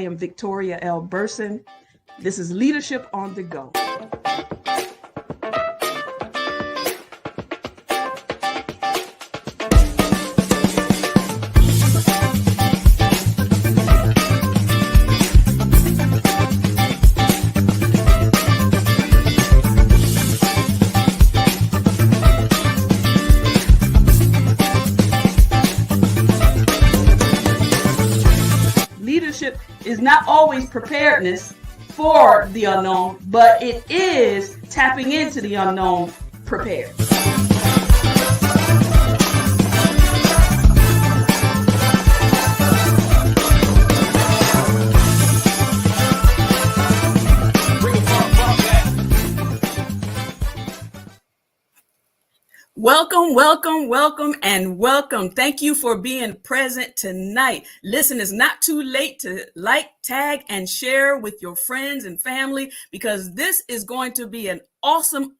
am Victoria L. Burson. This is Leadership on the Go. Leadership is not always preparedness for the unknown, but it is tapping into the unknown prepared. Welcome, welcome, welcome, and welcome. Thank you for being present tonight. Listen, it's not too late to like, tag, and share with your friends and family because this is going to be an awesome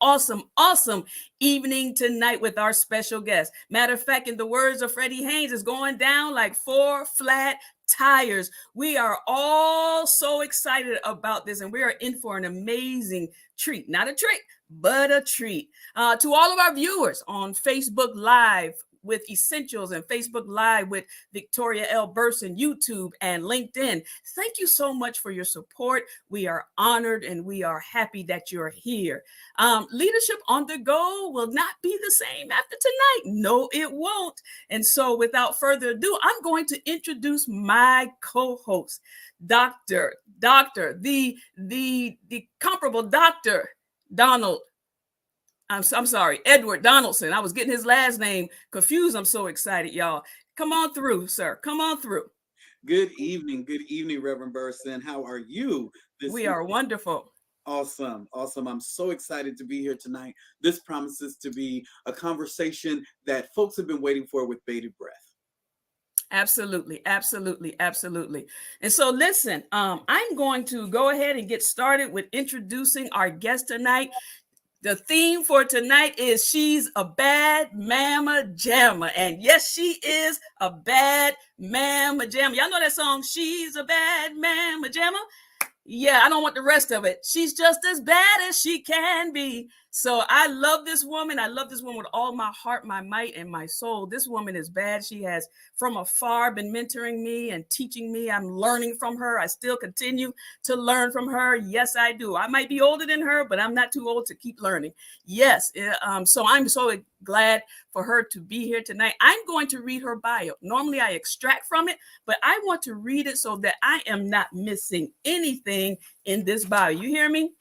evening tonight with our special guest. Matter of fact, in the words of Freddie Haynes, it's going down like 4 flat tires. We are all so excited about this, and we are in for an amazing treat. Not a trick, but a treat. To all of our viewers on Facebook Live with Essentials and Facebook Live with Victoria L. Burson, YouTube and LinkedIn, thank you so much for your support. We are honored and we are happy that you're here. Leadership on the Go will not be the same after tonight. No, it won't. And so without further ado, I'm going to introduce my co-host, the comparable Dr. Edward Donaldson. I was getting his last name confused. I'm so excited, y'all. Come on through, sir. Come on through. Good evening, Reverend Burson. How are you? We are wonderful. Awesome. I'm so excited to be here tonight. This promises to be a conversation that folks have been waiting for with bated breath. Absolutely. And so listen, I'm going to go ahead and get started with introducing our guest tonight. The theme for tonight is she's a bad mama jamma. And yes, she is a bad mama jamma. Y'all know that song, She's a Bad Mama Jamma? Yeah, I don't want the rest of it. She's just as bad as she can be. So I love this woman. I love this woman with all my heart, my might, and my soul. This woman is bad. She has from afar been mentoring me and teaching me. I'm learning from her. I still continue to learn from her. Yes, I do. I might be older than her, but I'm not too old to keep learning. Yes. So I'm so glad for her to be here tonight. I'm going to read her bio. Normally I extract from it, but I want to read it so that I am not missing anything in this bio. You hear me?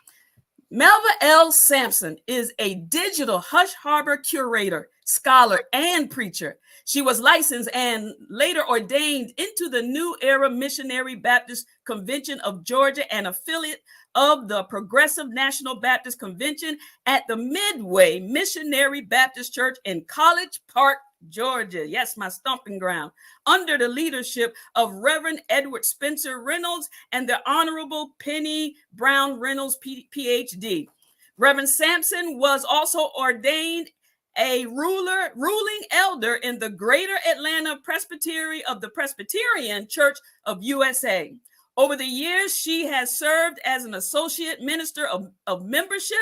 Melva L. Sampson is a digital Hush Harbor curator, scholar, and preacher. She was licensed and later ordained into the New Era Missionary Baptist Convention of Georgia, an affiliate of the Progressive National Baptist Convention at the Midway Missionary Baptist Church in College Park, Georgia. Yes, my stomping ground. Under the leadership of Reverend Edward Spencer Reynolds and the Honorable Penny Brown Reynolds, PhD. Reverend Sampson was also ordained a ruling elder in the Greater Atlanta Presbytery of the Presbyterian Church of USA. Over the years, she has served as an associate minister of membership,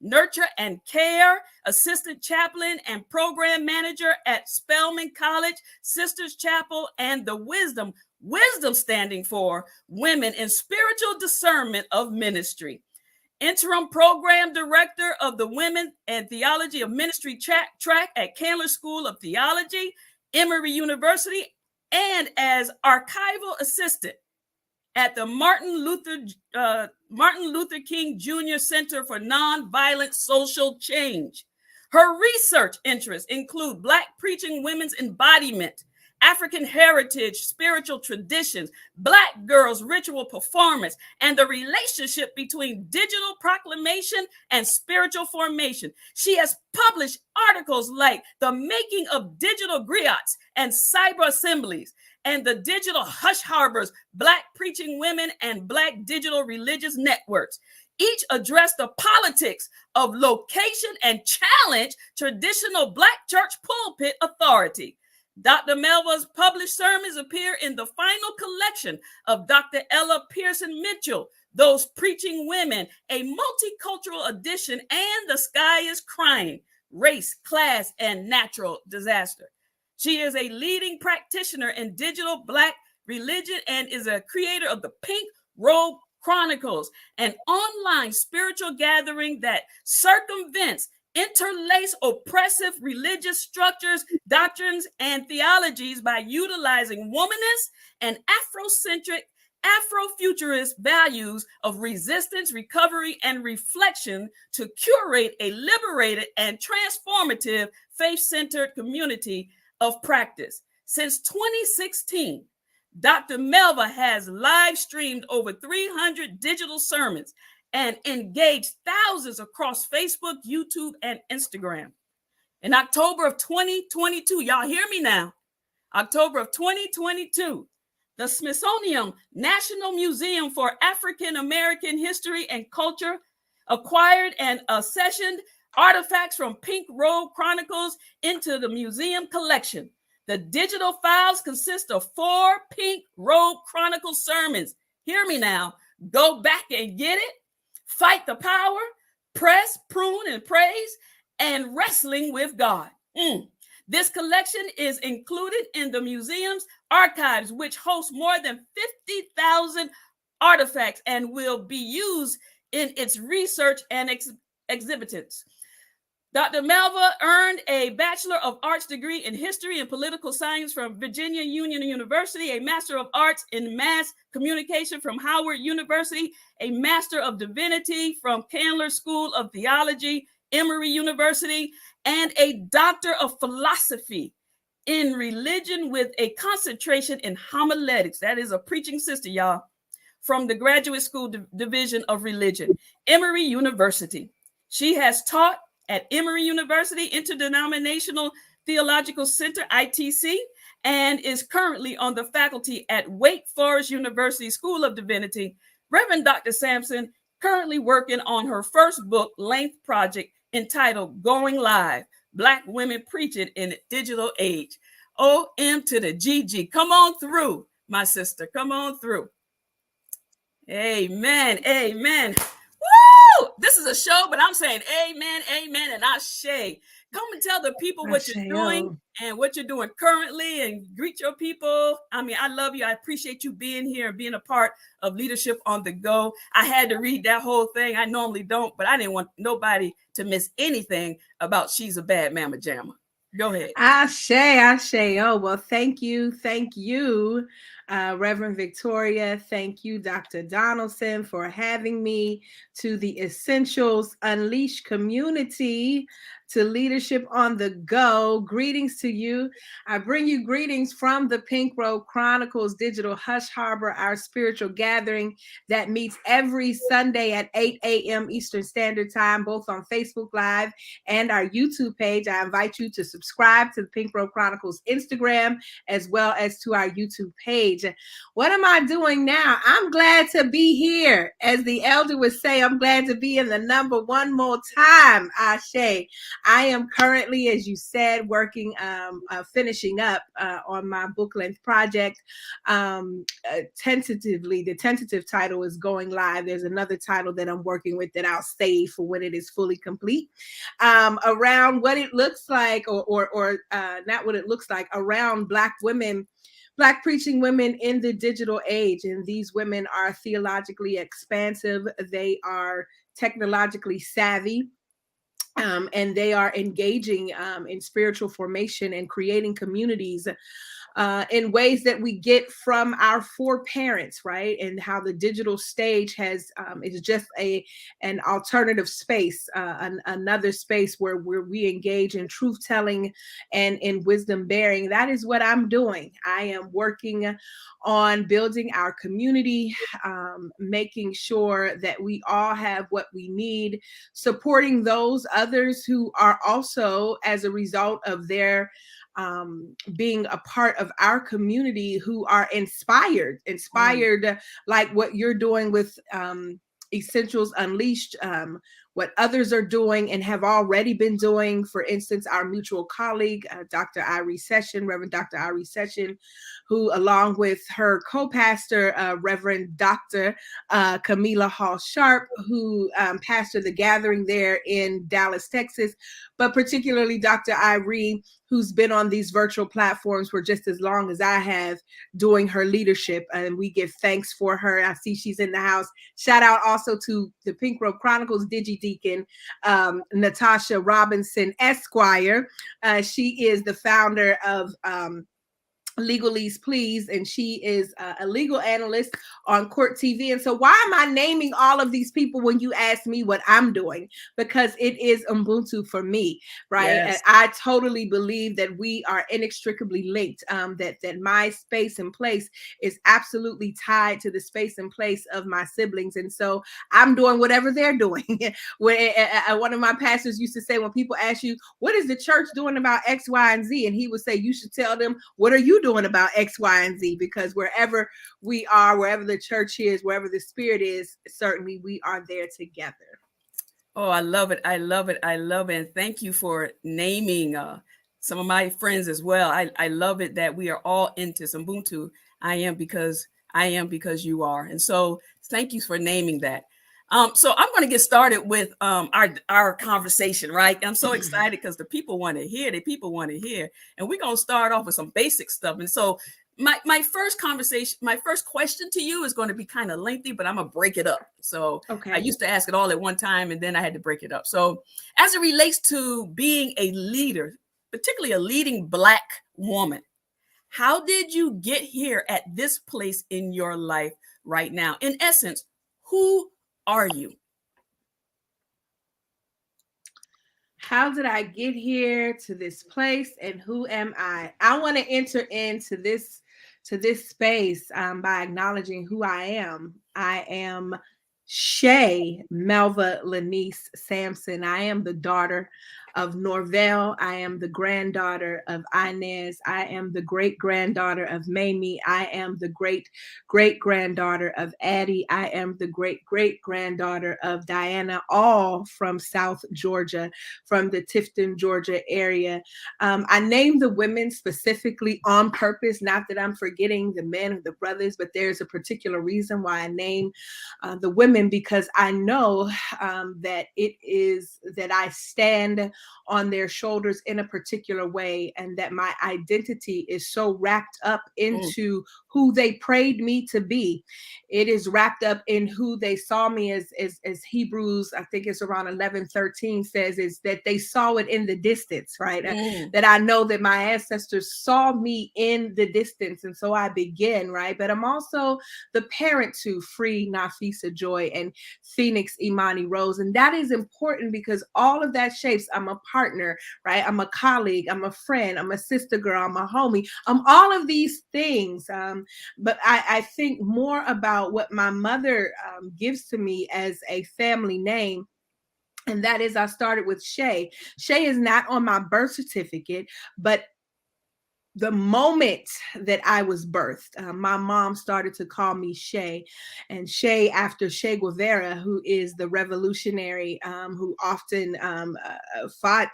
nurture and care, assistant chaplain, and program manager at Spelman College, Sisters Chapel, and the Wisdom standing for Women in Spiritual Discernment of Ministry. Interim program director of the Women and Theology of Ministry track at Candler School of Theology, Emory University, and as archival assistant at the Martin Luther King Jr. Center for Nonviolent Social Change. Her research interests include Black preaching women's embodiment, African heritage, spiritual traditions, Black girls' ritual performance, and the relationship between digital proclamation and spiritual formation. She has published articles like The Making of Digital Griots and Cyber Assemblies, and the Digital Hush Harbors, Black Preaching Women and Black Digital Religious Networks. Each address the politics of location and challenge traditional Black church pulpit authority. Dr. Melva's published sermons appear in the final collection of Dr. Ella Pearson Mitchell, Those Preaching Women, a multicultural edition, and The Sky is Crying, Race, Class, and Natural Disaster. She is a leading practitioner in digital Black religion and is a creator of the Pink Robe Chronicles, an online spiritual gathering that circumvents, interlace oppressive religious structures, doctrines, and theologies by utilizing womanist and Afrocentric, Afrofuturist values of resistance, recovery, and reflection to curate a liberated and transformative faith-centered community of practice. Since 2016, Dr. Melva has live streamed over 300 digital sermons and engaged thousands across Facebook, YouTube, and Instagram. In October of 2022, y'all hear me now, October of 2022, the Smithsonian National Museum for African American History and Culture acquired and accessioned artifacts from Pink Robe Chronicles into the museum collection. The digital files consist of 4 Pink Robe Chronicle sermons. Hear me now. Go back and get it. Fight the Power, Press, Prune, and Praise, and Wrestling with God. This collection is included in the museum's archives, which hosts more than 50,000 artifacts and will be used in its research and exhibits. Dr. Melva earned a Bachelor of Arts degree in History and Political Science from Virginia Union University, a Master of Arts in Mass Communication from Howard University, a Master of Divinity from Candler School of Theology, Emory University, and a Doctor of Philosophy in Religion with a concentration in homiletics. That is a preaching sister, y'all, from the Graduate School Division of Religion, Emory University. She has taught at Emory University Interdenominational Theological Center, ITC, and is currently on the faculty at Wake Forest University School of Divinity. Reverend Dr. Sampson currently working on her first book length project entitled Going Live, Black Women Preaching in a Digital Age. OM to the GG. Come on through, my sister. Come on through. Amen. Amen. Woo! This is a show, but I'm saying amen, amen, and ashe. Come and tell the people what you're doing and what you're doing currently and greet your people. I mean, I love you. I appreciate you being here and being a part of Leadership on the Go. I had to read that whole thing. I normally don't, but I didn't want nobody to miss anything about She's a Bad Mama Jama. Go ahead. Ashe. Oh, well, thank you. Reverend Victoria. Thank you, Dr. Donaldson, for having me to the Essentials Unleashed community, to Leadership on the Go. Greetings to you. I bring you greetings from the Pink Robe Chronicles Digital Hush Harbor, our spiritual gathering that meets every Sunday at 8 a.m. Eastern Standard Time, both on Facebook Live and our YouTube page. I invite you to subscribe to the Pink Robe Chronicles Instagram as well as to our YouTube page. What am I doing now? I'm glad to be here. As the elder would say, I'm glad to be in the number one more time, Ashe. I am currently, as you said, working, finishing up on my book length project. Tentatively, the tentative title is Going Live. There's another title that I'm working with that I'll save for when it is fully complete, around what it looks like, or not what it looks like, around Black women, Black preaching women in the digital age. And these women are theologically expansive. They are technologically savvy. And they are engaging in spiritual formation and creating communities in ways that we get from our foreparents, right? And how the digital stage has is just an alternative space, another space where we engage in truth telling and in wisdom bearing. That is what I'm doing. I am working on building our community, making sure that we all have what we need, supporting those others who are also, as a result of their being a part of our community, who are inspired like what you're doing with Essentials Unleashed, what others are doing and have already been doing. For instance, our mutual colleague, Dr. Irie Session, Reverend Dr. Irie Session, who, along with her co-pastor, Reverend Dr. Camila Hall Sharp, who pastored the gathering there in Dallas, Texas, but particularly Dr. Irie, who's been on these virtual platforms for just as long as I have, doing her leadership. And we give thanks for her. I see she's in the house. Shout out also to the Pink Robe Chronicles Digi Deacon, Natasha Robinson Esquire. She is the founder of Legalese Please, and she is a legal analyst on Court TV. And so why am I naming all of these people when you ask me what I'm doing? Because it is Ubuntu for me, right? Yes. And I totally believe that we are inextricably linked, that my space and place is absolutely tied to the space and place of my siblings. And so I'm doing whatever they're doing. One of my pastors used to say, when people ask you, what is the church doing about X, Y, and Z? And he would say, you should tell them, what are you doing about X, Y, and Z? Because wherever we are, wherever the church is, wherever the spirit is, certainly we are there together. Oh, I love it. I love it. I love it. And thank you for naming some of my friends as well. I love it that we are all into Ubuntu. I am because you are. And so thank you for naming that. So I'm going to get started with our conversation, right? I'm so excited because the people want to hear. And we're going to start off with some basic stuff. And so my first question to you is going to be kind of lengthy, but I'm going to break it up. So Okay. I used to ask it all at one time, and then I had to break it up. So as it relates to being a leader, particularly a leading Black woman, how did you get here at this place in your life right now? In essence, who are you? How did I get here to this place, and who am I? I want to enter into this space by acknowledging who I am. I am Shay Melva Lanice Sampson. I am the daughter of Norvell. I am the granddaughter of Inez. I am the great-granddaughter of Mamie. I am the great-great-granddaughter of Addie. I am the great-great-granddaughter of Diana, all from South Georgia, from the Tifton, Georgia area. I named the women specifically on purpose, not that I'm forgetting the men or the brothers, but there's a particular reason why I name the women, because I know that it is that I stand on their shoulders in a particular way, and that my identity is so wrapped up into who they prayed me to be. It is wrapped up in who they saw me as Hebrews, I think it's around 11:13 says, is that they saw it in the distance, right? That I know that my ancestors saw me in the distance, and so I begin, right? But I'm also the parent to Free Nafisa Joy and Phoenix Imani Rose, and that is important because all of that shapes, I'm a partner, right? I'm a colleague, I'm a friend, I'm a sister girl, I'm a homie, I'm all of these things. But I think more about what my mother gives to me as a family name. And that is, I started with Shay. Shay is not on my birth certificate, but the moment that I was birthed, my mom started to call me Shay, and Shay after Che Guevara, who is the revolutionary who often fought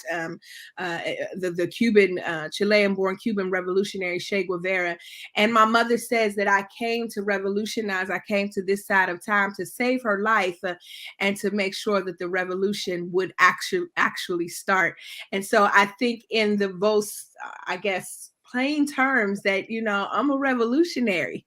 the Cuban, Chilean-born Cuban revolutionary Che Guevara. And my mother says that I came to revolutionize. I came to this side of time to save her life and to make sure that the revolution would actually start. And so I think in the most, I guess, plain terms, that, you know, I'm a revolutionary,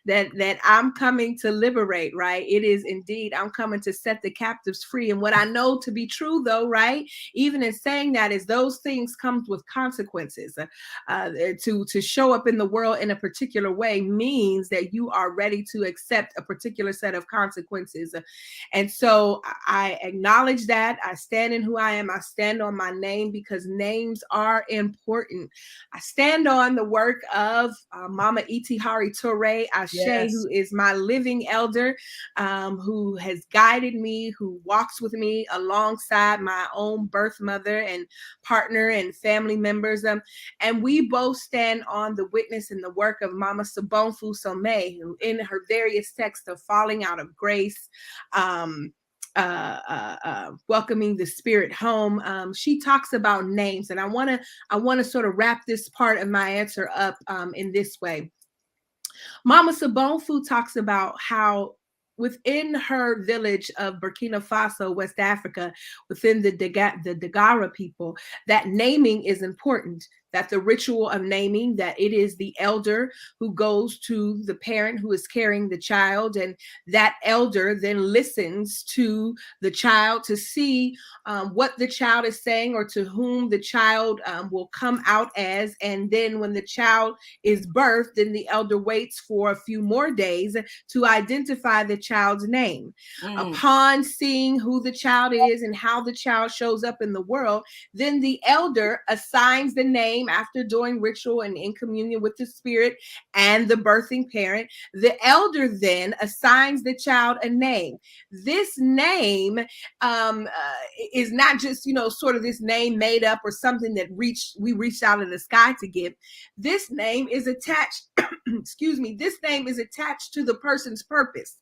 that I'm coming to liberate, right? It is indeed, I'm coming to set the captives free. And what I know to be true, though, right, even in saying that, is those things come with consequences. To show up in the world in a particular way means that you are ready to accept a particular set of consequences. And so I acknowledge that. I stand in who I am. I stand on my name, because names are important. I stand on the work of Mama Itihari Toure Ashe, Yes. who is my living elder, who has guided me, who walks with me alongside my own birth mother and partner and family members. And we both stand on the witness and the work of Mama Sabonfu Some, who in her various texts of Falling Out of Grace, welcoming the spirit home. She talks about names, and I want to sort of wrap this part of my answer up in this way. Mama Sabonfu talks about how within her village of Burkina Faso, West Africa, within the Dagara people, that naming is important, that the ritual of naming, that it is the elder who goes to the parent who is carrying the child, and that elder then listens to the child to see what the child is saying or to whom the child will come out as. And then when the child is birthed, then the elder waits for a few more days to identify the child's name. Upon seeing who the child is and how the child shows up in the world, then the elder assigns the name after doing ritual and in communion with the spirit and the birthing parent. The elder then assigns the child a name. This name is not just, sort of this name made up or something that we reached out in the sky to give. This name is attached, excuse me, this name is attached to the person's purpose.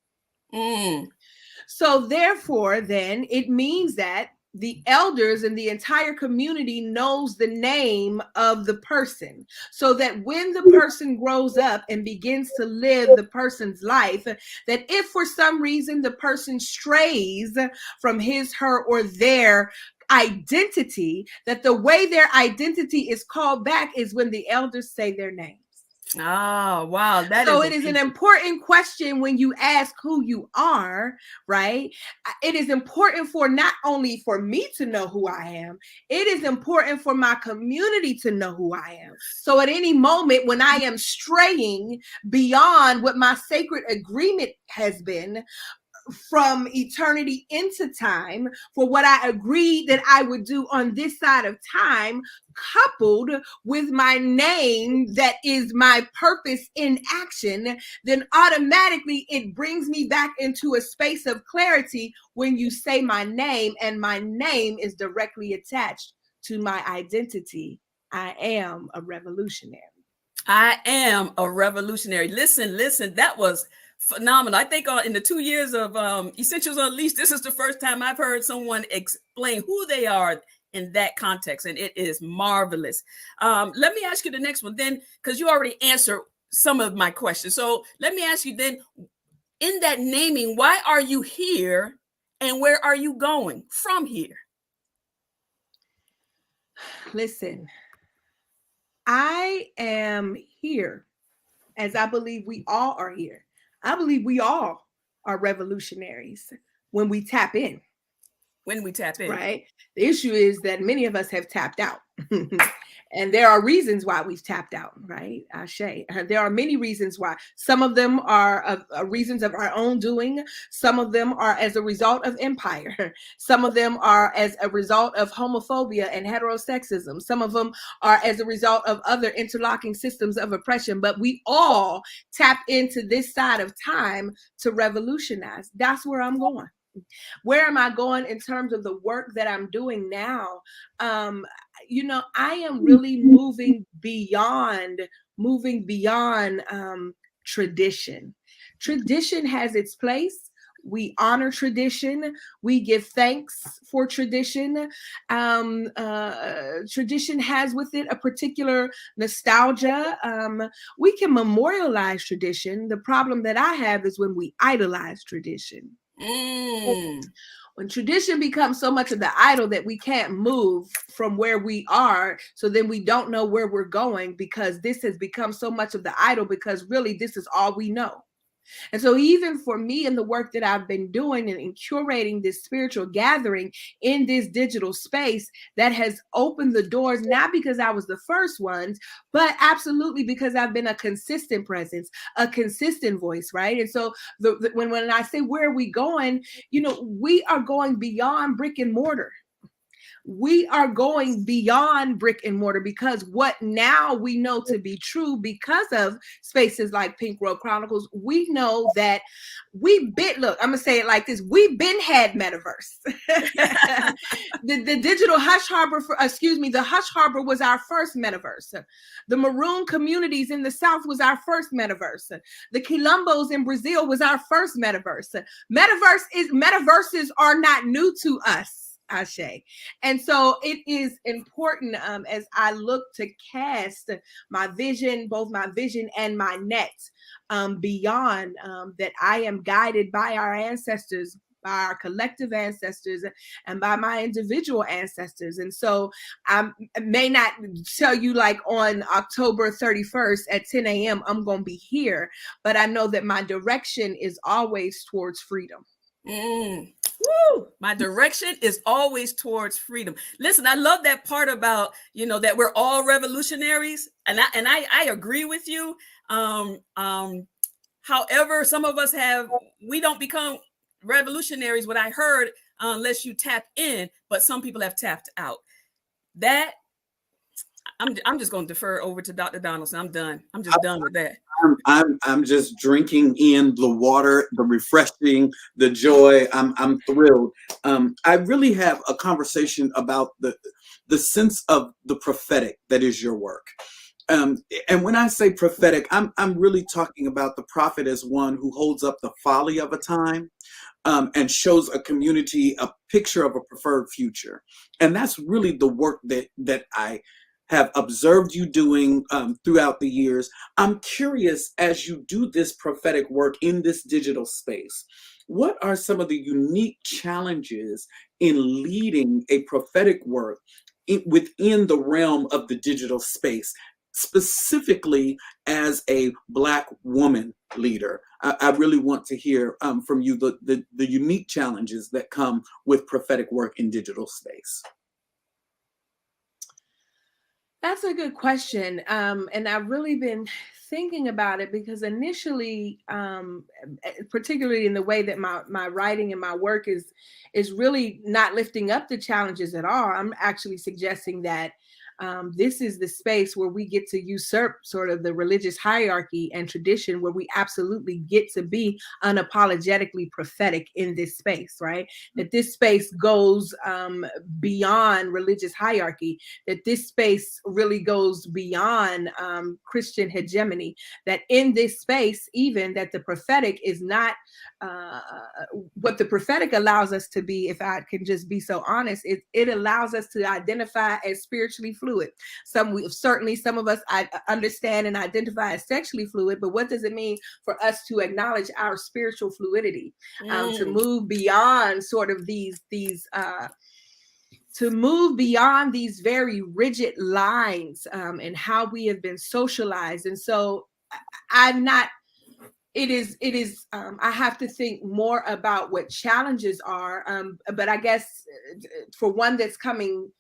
So therefore, then it means that the elders and the entire community knows the name of the person, so that when the person grows up and begins to live the person's life, that if for some reason the person strays from his, her, or their identity, that the way their identity is called back is when the elders say their names. Oh, wow. So it is an important question when you ask who you are, right? It is important for not only for me to know who I am, it is important for my community to know who I am. So at any moment when I am straying beyond what my sacred agreement has been, from eternity into time, for what I agreed that I would do on this side of time, coupled with my name that is my purpose in action, then automatically it brings me back into a space of clarity when you say my name, and my name is directly attached to my identity. I am a revolutionary. I am a revolutionary. Listen, that was phenomenal. I think in the 2 years of Essentials Unleashed, this is the first time I've heard someone explain who they are in that context, and it is marvelous. Let me ask you the next one then, because you already answered some of my questions. So let me ask you then, in that naming, why are you here and where are you going from here? Listen, I am here, as I believe we all are here. I believe we all are revolutionaries when we tap in. When we tap in. Right? The issue is that many of us have tapped out. And there are reasons why we've tapped out, right? Ashe. There are many reasons why. Some of them are reasons of our own doing. Some of them are as a result of empire. Some of them are as a result of homophobia and heterosexism. Some of them are as a result of other interlocking systems of oppression. But we all tap into this side of time to revolutionize. That's where I'm going. Where am I going in terms of the work that I'm doing now? I am really moving beyond tradition. Tradition has its place. We honor tradition. We give thanks for tradition. Tradition has with it a particular nostalgia. We can memorialize tradition. The problem that I have is when we idolize tradition. When tradition becomes so much of the idol that we can't move from where we are, so then we don't know where we're going, because this has become so much of the idol, because really this is all we know. And so even for me in the work that I've been doing and in curating this spiritual gathering in this digital space, that has opened the doors, not because I was the first ones, but absolutely because I've been a consistent presence, a consistent voice, right? And so when I say where are we going, we are going beyond brick and mortar. we are going beyond brick and mortar, because what now we know to be true because of spaces like Pink Road Chronicles, we know that we've been, look, I'm gonna say it like this, we've been had metaverse. the digital Hush Harbor, the Hush Harbor was our first metaverse. The Maroon communities in the South was our first metaverse. The Quilombos in Brazil was our first metaverse. Metaverses are not new to us. Ashe. And so it is important, as I look to cast my vision, both my vision and my net, beyond, that I am guided by our ancestors, by our collective ancestors, and by my individual ancestors. And so I may not tell you like on October 31st at 10 a.m. I'm going to be here, but I know that my direction is always towards freedom. Woo! My direction is always towards freedom. Listen, I love that part about, that we're all revolutionaries. And I agree with you. However, some of us we don't become revolutionaries, what I heard, unless you tap in, but some people have tapped out. That I'm just going to defer over to Dr. Donaldson. I'm done. I'm just done with that. I'm just drinking in the water, the refreshing, the joy. I'm thrilled. I really have a conversation about the sense of the prophetic that is your work. And when I say prophetic, I'm really talking about the prophet as one who holds up the folly of a time, and shows a community a picture of a preferred future. And that's really the work that I have observed you doing throughout the years. I'm curious, as you do this prophetic work in this digital space, what are some of the unique challenges in leading a prophetic work within the realm of the digital space, specifically as a Black woman leader? I really want to hear from you the unique challenges that come with prophetic work in digital space. That's a good question. And I've really been thinking about it, because initially, particularly in the way that my writing and my work is really not lifting up the challenges at all. I'm actually suggesting that this is the space where we get to usurp sort of the religious hierarchy and tradition, where we absolutely get to be unapologetically prophetic in this space, right? That this space goes beyond religious hierarchy, that this space really goes beyond Christian hegemony, that in this space, even that the prophetic is not what the prophetic allows us to be, if I can just be so honest, it allows us to identify as spiritually fluid. Some of us I understand and identify as sexually fluid, but what does it mean for us to acknowledge our spiritual fluidity, to move beyond sort of to move beyond these very rigid lines, and how we have been socialized. And so it is I have to think more about what challenges are, but I guess for one that's coming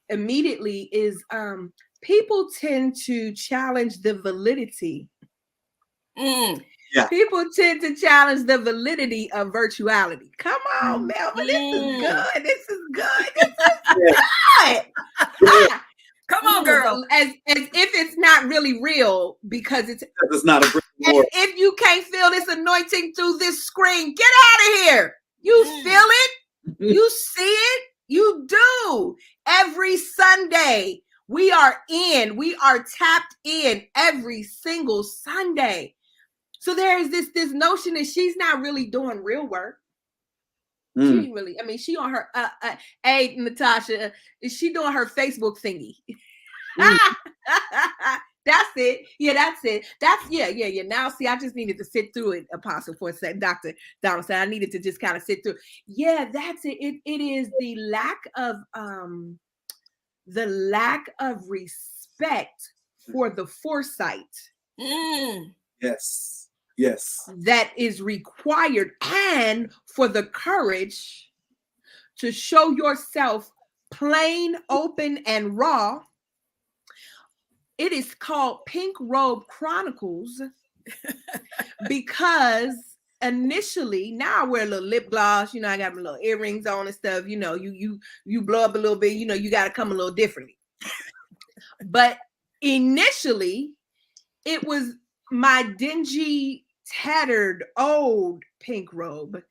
immediately is people tend to challenge the validity. Yeah. People tend to challenge the validity of virtuality. Come on, Melva, this is good. This is good. This is good. Come on, girl. As if it's not really real, because it's not a brick and mortar. If you can't feel this anointing through this screen, get out of here. You feel it? You see it? You do. Every Sunday, we are tapped in every single Sunday. So there is this notion that she's not really doing real work. She ain't really, she on her, hey, Natasha, is she doing her Facebook thingy? That's it. Yeah, that's it. Yeah. Now, see, I just needed to sit through it, Apostle, for a second. Dr. Donaldson, I needed to just kind of sit through. Yeah, that's it. It is the lack of respect for the foresight. Yes. That is required, and for the courage to show yourself plain, open, and raw. It is called Pink Robe Chronicles because initially, now I wear a little lip gloss, I got my little earrings on and stuff, you blow up a little bit, you got to come a little differently. But initially, it was my dingy, tattered, old pink robe.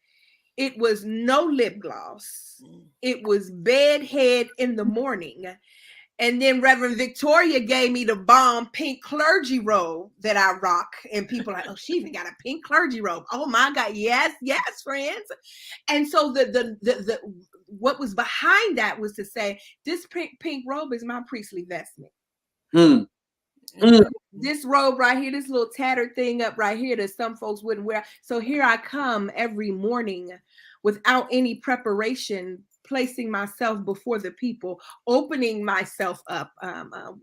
It was no lip gloss. It was bedhead in the morning. And then Reverend Victoria gave me the bomb pink clergy robe that I rock. And people are like, oh, she even got a pink clergy robe. Oh my God. Yes, friends. And so the what was behind that was to say, this pink robe is my priestly vestment. Mm. Mm. This robe right here, this little tattered thing up right here that some folks wouldn't wear. So here I come every morning without any preparation, placing myself before the people, opening myself up,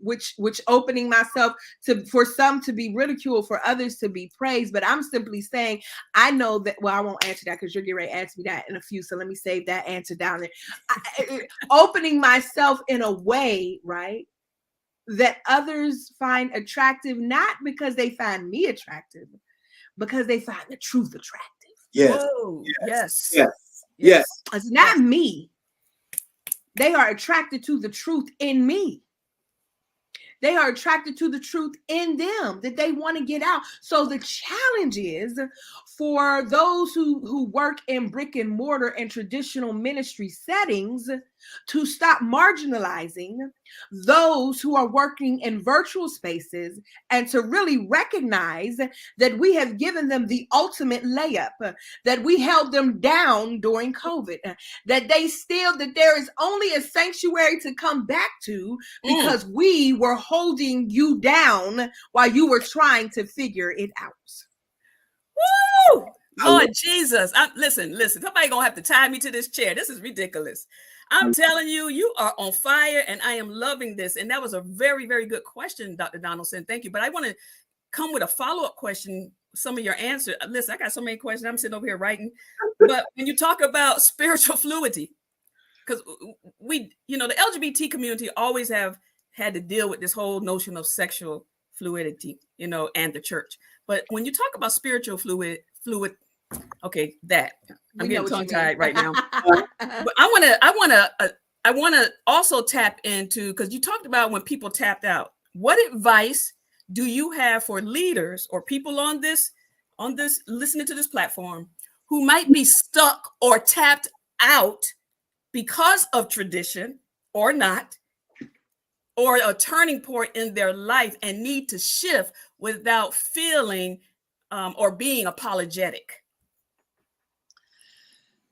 which opening myself for some to be ridiculed, for others to be praised. But I'm simply saying, I know that, well, I won't answer that because you're getting ready to ask me that in a few. So let me save that answer down there. Opening myself in a way, right, that others find attractive, not because they find me attractive, because they find the truth attractive. Yes. Whoa. Yes. Yes. Yes. It's not me. They are attracted to the truth in me. They are attracted to the truth in them that they want to get out. So the challenge is for those who work in brick and mortar and traditional ministry settings to stop marginalizing those who are working in virtual spaces and to really recognize that we have given them the ultimate layup, that we held them down during COVID, that there is only a sanctuary to come back to because we were holding you down while you were trying to figure it out. Woo! Lord Jesus. Listen, somebody gonna have to tie me to this chair. This is ridiculous. I'm telling you, you are on fire, and I am loving this. And that was a very, very good question, Dr. Donaldson. Thank you. But I want to come with a follow-up question, some of your answers. Listen, I got so many questions. I'm sitting over here writing. But when you talk about spiritual fluidity, because the LGBT community always have had to deal with this whole notion of sexual fluidity, and the church. But when you talk about spiritual fluid, okay, that I'm getting tongue-tied right now. But I want to also tap into, because you talked about when people tapped out. What advice do you have for leaders or people on this listening to this platform who might be stuck or tapped out because of tradition or not, or a turning point in their life and need to shift without feeling or being apologetic?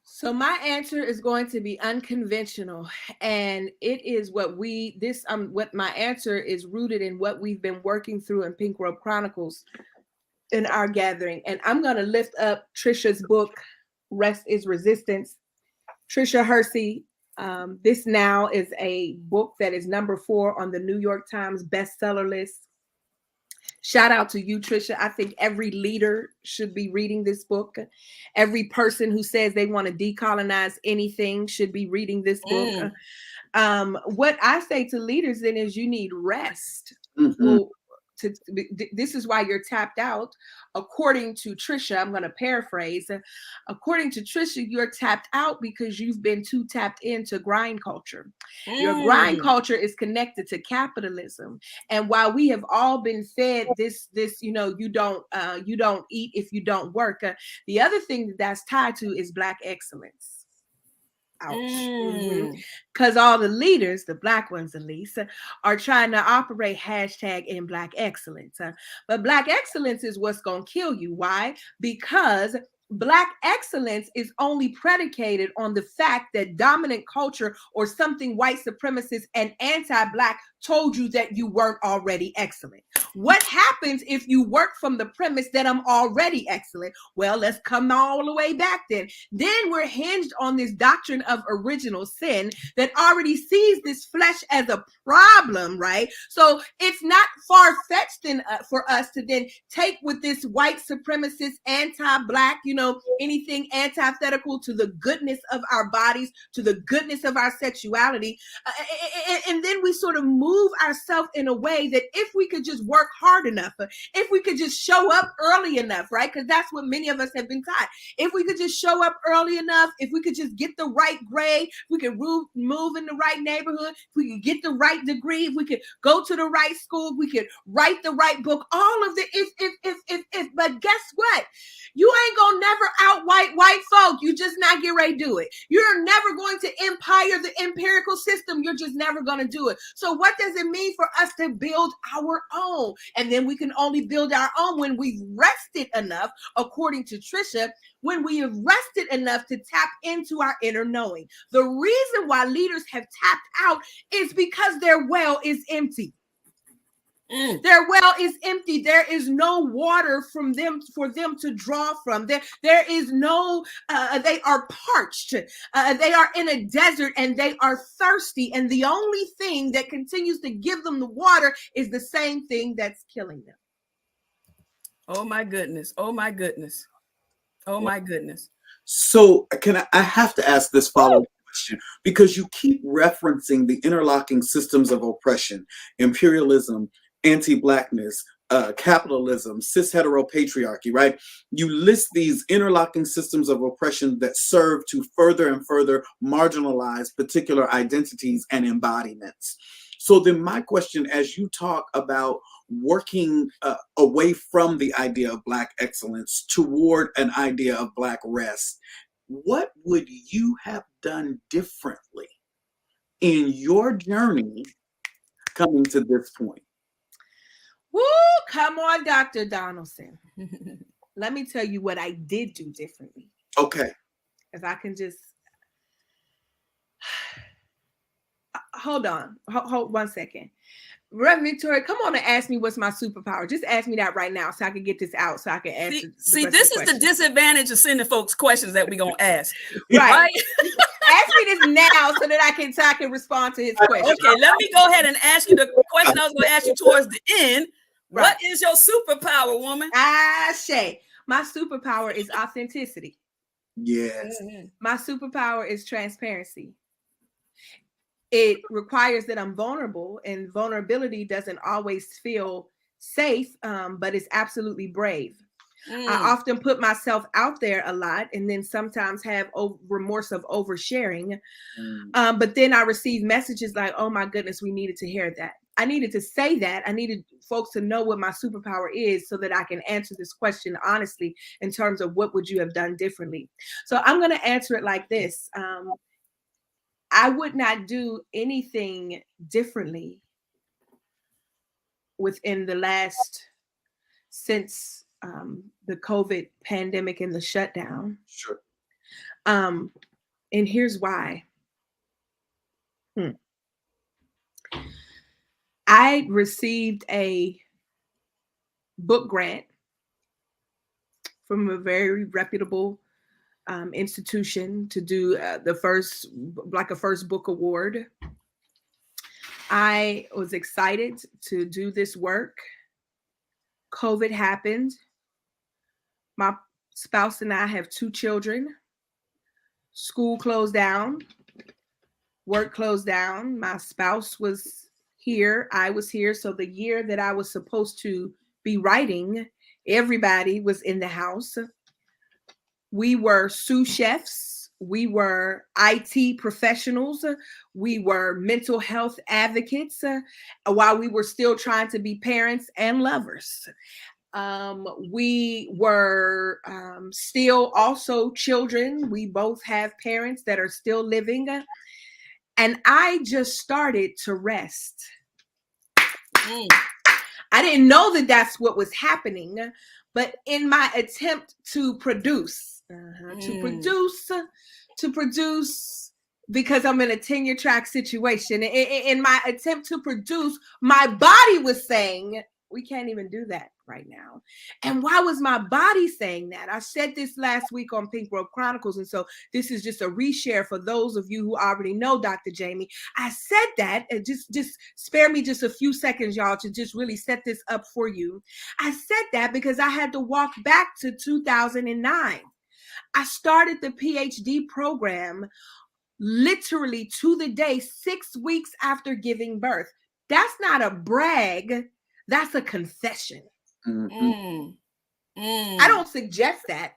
So my answer is going to be unconventional, and it is what my answer is rooted in what we've been working through in Pink Robe Chronicles in our gathering. And I'm going to lift up Trisha's book, Rest is Resistance. Trisha Hersey, this now is a book that is number 4 on the New York Times bestseller list. Shout out to you, Trisha. I think every leader should be reading this book. Every person who says they want to decolonize anything should be reading this book. What I say to leaders then is you need rest. Well, this is why you're tapped out. According to Trisha, I'm going to paraphrase. According to Trisha, you're tapped out because you've been too tapped into grind culture. Your grind culture is connected to capitalism. And while we have all been fed this, you don't eat if you don't work. The other thing that's tied to is Black excellence. Ouch. Because all the leaders, the Black ones at least, are trying to operate hashtag in Black excellence. But Black excellence is what's going to kill you. Why? Because Black excellence is only predicated on the fact that dominant culture or something white supremacist and anti-Black told you that you weren't already excellent. What happens if you work from the premise that I'm already excellent? Well, let's come all the way back then. Then we're hinged on this doctrine of original sin that already sees this flesh as a problem, right? So it's not far-fetched for us to then take with this white supremacist, anti-Black, anything antithetical to the goodness of our bodies, to the goodness of our sexuality. And then we sort of move ourselves in a way that if we could just work work hard enough, if we could just show up early enough, right? Because that's what many of us have been taught. If we could just show up early enough, if we could just get the right grade, we could move in the right neighborhood, if we could get the right degree, if we could go to the right school, we could write the right book, all of the if. But guess what? You ain't gonna never out white folk. You just not get ready to do it. You're never going to empire the empirical system. You're just never going to do it. So what does it mean for us to build our own? And then we can only build our own when we've rested enough, according to Trisha, when we have rested enough to tap into our inner knowing. The reason why leaders have tapped out is because their well is empty. Their well is empty. There is no water for them to draw from. There is no, they are parched. They are in a desert and they are thirsty. And the only thing that continues to give them the water is the same thing that's killing them. Oh my goodness. Oh my goodness. Oh my goodness. So I have to ask this follow-up question, because you keep referencing the interlocking systems of oppression, imperialism, anti-Blackness, capitalism, cis heteropatriarchy, right? You list these interlocking systems of oppression that serve to further and further marginalize particular identities and embodiments. So then my question, as you talk about working away from the idea of Black excellence toward an idea of Black rest, what would you have done differently in your journey coming to this point? Woo, come on, Dr. Donaldson. Let me tell you what I did do differently. Okay. If I can just hold on. Hold 1 second. Reverend Victoria, come on and ask me what's my superpower. Just ask me that right now so I can get this out so I can answer. See, this is the disadvantage of sending folks questions that we're going to ask. Right? Ask me this now so that I can respond to his question. Okay, let me go ahead and ask you the question I was going to ask you towards the end. Right. What is your superpower, woman? Shay, my superpower is authenticity. Yes. My superpower is transparency. It requires that I'm vulnerable, and vulnerability doesn't always feel safe, but it's absolutely brave. I often put myself out there a lot, and then sometimes have remorse of oversharing. But then I receive messages like, oh my goodness, we needed to hear that. I needed to say that. I needed folks to know what my superpower is so that I can answer this question honestly in terms of what would you have done differently. So I'm going to answer it like this. I would not do anything differently within the last, since the COVID pandemic and the shutdown. Sure. And here's why. I received a book grant from a very reputable institution to do a first book award. I was excited to do this work. COVID happened. My spouse and I have 2 children. School closed down. Work closed down. My spouse was here. I was here. So the year that I was supposed to be writing, everybody was in the house. We were sous chefs. We were IT professionals. We were mental health advocates while we were still trying to be parents and lovers. We were still also children. We both have parents that are still living. And I just started to rest. I didn't know that that's what was happening, but in my attempt to produce, because I'm in a tenure track situation, in my attempt to produce, my body was saying, we can't even do that right now. And why was my body saying that? I said this last week on Pink Robe Chronicles, and so this is just a reshare for those of you who already know Dr. Jamie. I said that, and just spare me just a few seconds, y'all, to just really set this up for you. I said that because I had to walk back to 2009. I started the PhD program literally to the day 6 weeks after giving birth. That's not a brag. That's a confession. Mm. Mm. I don't suggest that.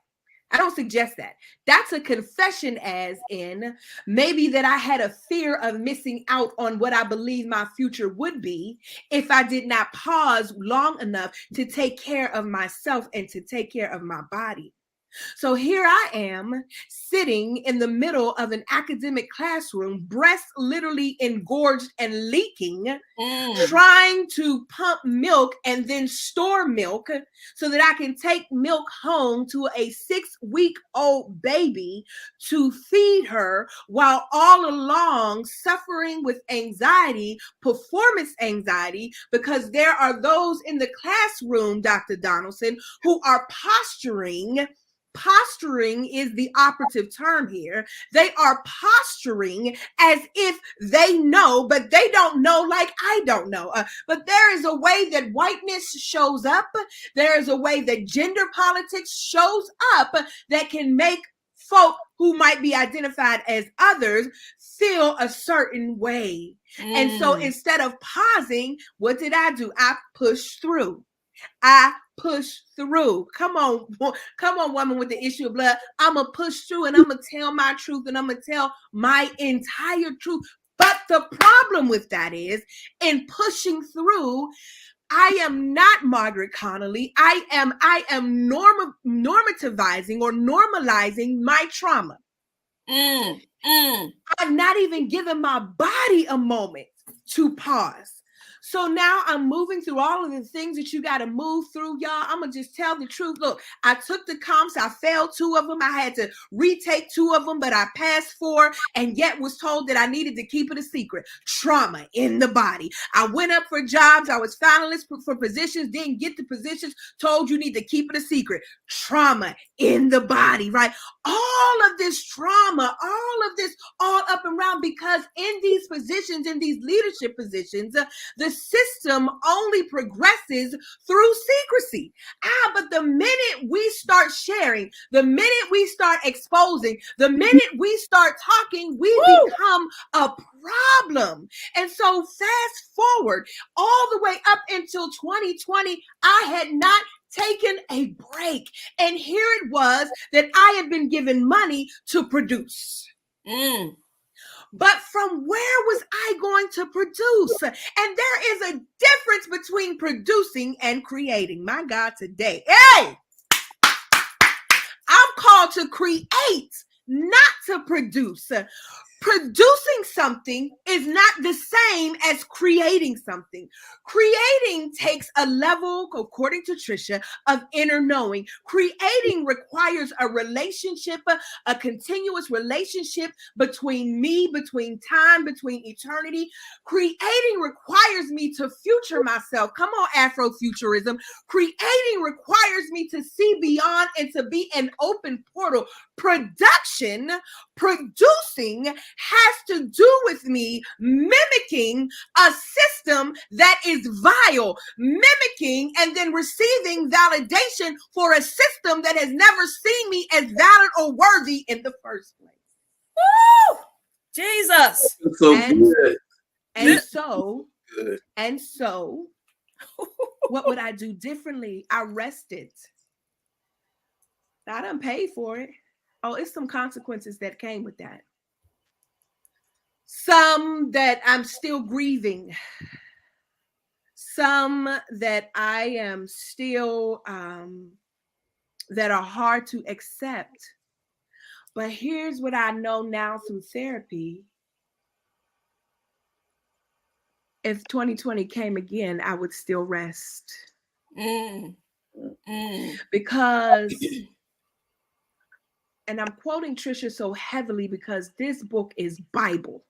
I don't suggest that. That's a confession, as in maybe that I had a fear of missing out on what I believe my future would be if I did not pause long enough to take care of myself and to take care of my body. So here I am sitting in the middle of an academic classroom, breasts literally engorged and leaking, trying to pump milk and then store milk so that I can take milk home to a 6-week-old baby to feed her, while all along suffering with anxiety, performance anxiety, because there are those in the classroom, Dr. Donaldson, who are posturing. Posturing is the operative term here. They are posturing as if they know, but they don't know like I don't know. But there is a way that whiteness shows up. There is a way that gender politics shows up that can make folk who might be identified as others feel a certain way. And so instead of pausing, what did I do? I pushed through. I push through. Come on, woman with the issue of blood. I'm going to push through and I'm going to tell my truth and I'm going to tell my entire truth. But the problem with that is, in pushing through, I am not Margaret Connolly. I am normativizing or normalizing my trauma. I've not even given my body a moment to pause. So now I'm moving through all of the things that you got to move through, y'all. I'm going to just tell the truth. Look, I took the comps. I failed 2 of them. I had to retake 2 of them, but I passed 4 and yet was told that I needed to keep it a secret. Trauma in the body. I went up for jobs. I was finalist for positions, didn't get the positions, told you need to keep it a secret. Trauma in the body, right? All of this trauma, all of this all up and around, because in these positions, in these leadership positions, the system only progresses through secrecy. But the minute we start sharing, the minute we start exposing, the minute we start talking, we become a problem. And so fast forward all the way up until 2020, I had not taken a break. And here it was that I had been given money to produce. But from where was I going to produce? And there is a difference between producing and creating. My God, today. Hey! I'm called to create, not to produce. Producing something is not the same as creating something. Creating takes a level, according to Trisha, of inner knowing. Creating requires a relationship, a continuous relationship between me, between time, between eternity. Creating requires me to future myself. Come on, Afrofuturism. Creating requires me to see beyond and to be an open portal. Producing has to do with me mimicking a system that is vile, mimicking and then receiving validation for a system that has never seen me as valid or worthy in the first place. Woo! Jesus. So good. And so, what would I do differently? I rested. I done paid for it. Oh, it's some consequences that came with that. Some that I'm still grieving. Some that I am still, that are hard to accept. But here's what I know now through therapy. If 2020 came again, I would still rest. Because, and I'm quoting Trisha so heavily because this book is Bible.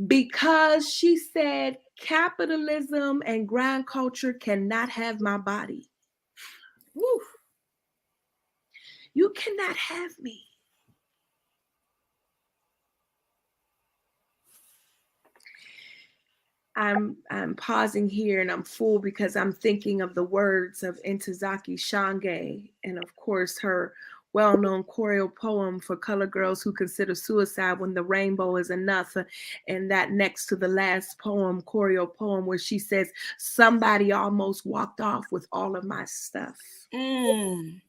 Because she said capitalism and grind culture cannot have my body. Woo. You cannot have me. I'm pausing here and I'm full because I'm thinking of the words of Ntozake Shange and of course her well-known choral poem for color girls who consider suicide when the rainbow is enough. And that next to the last poem, choral poem, where she says, somebody almost walked off with all of my stuff. Mm.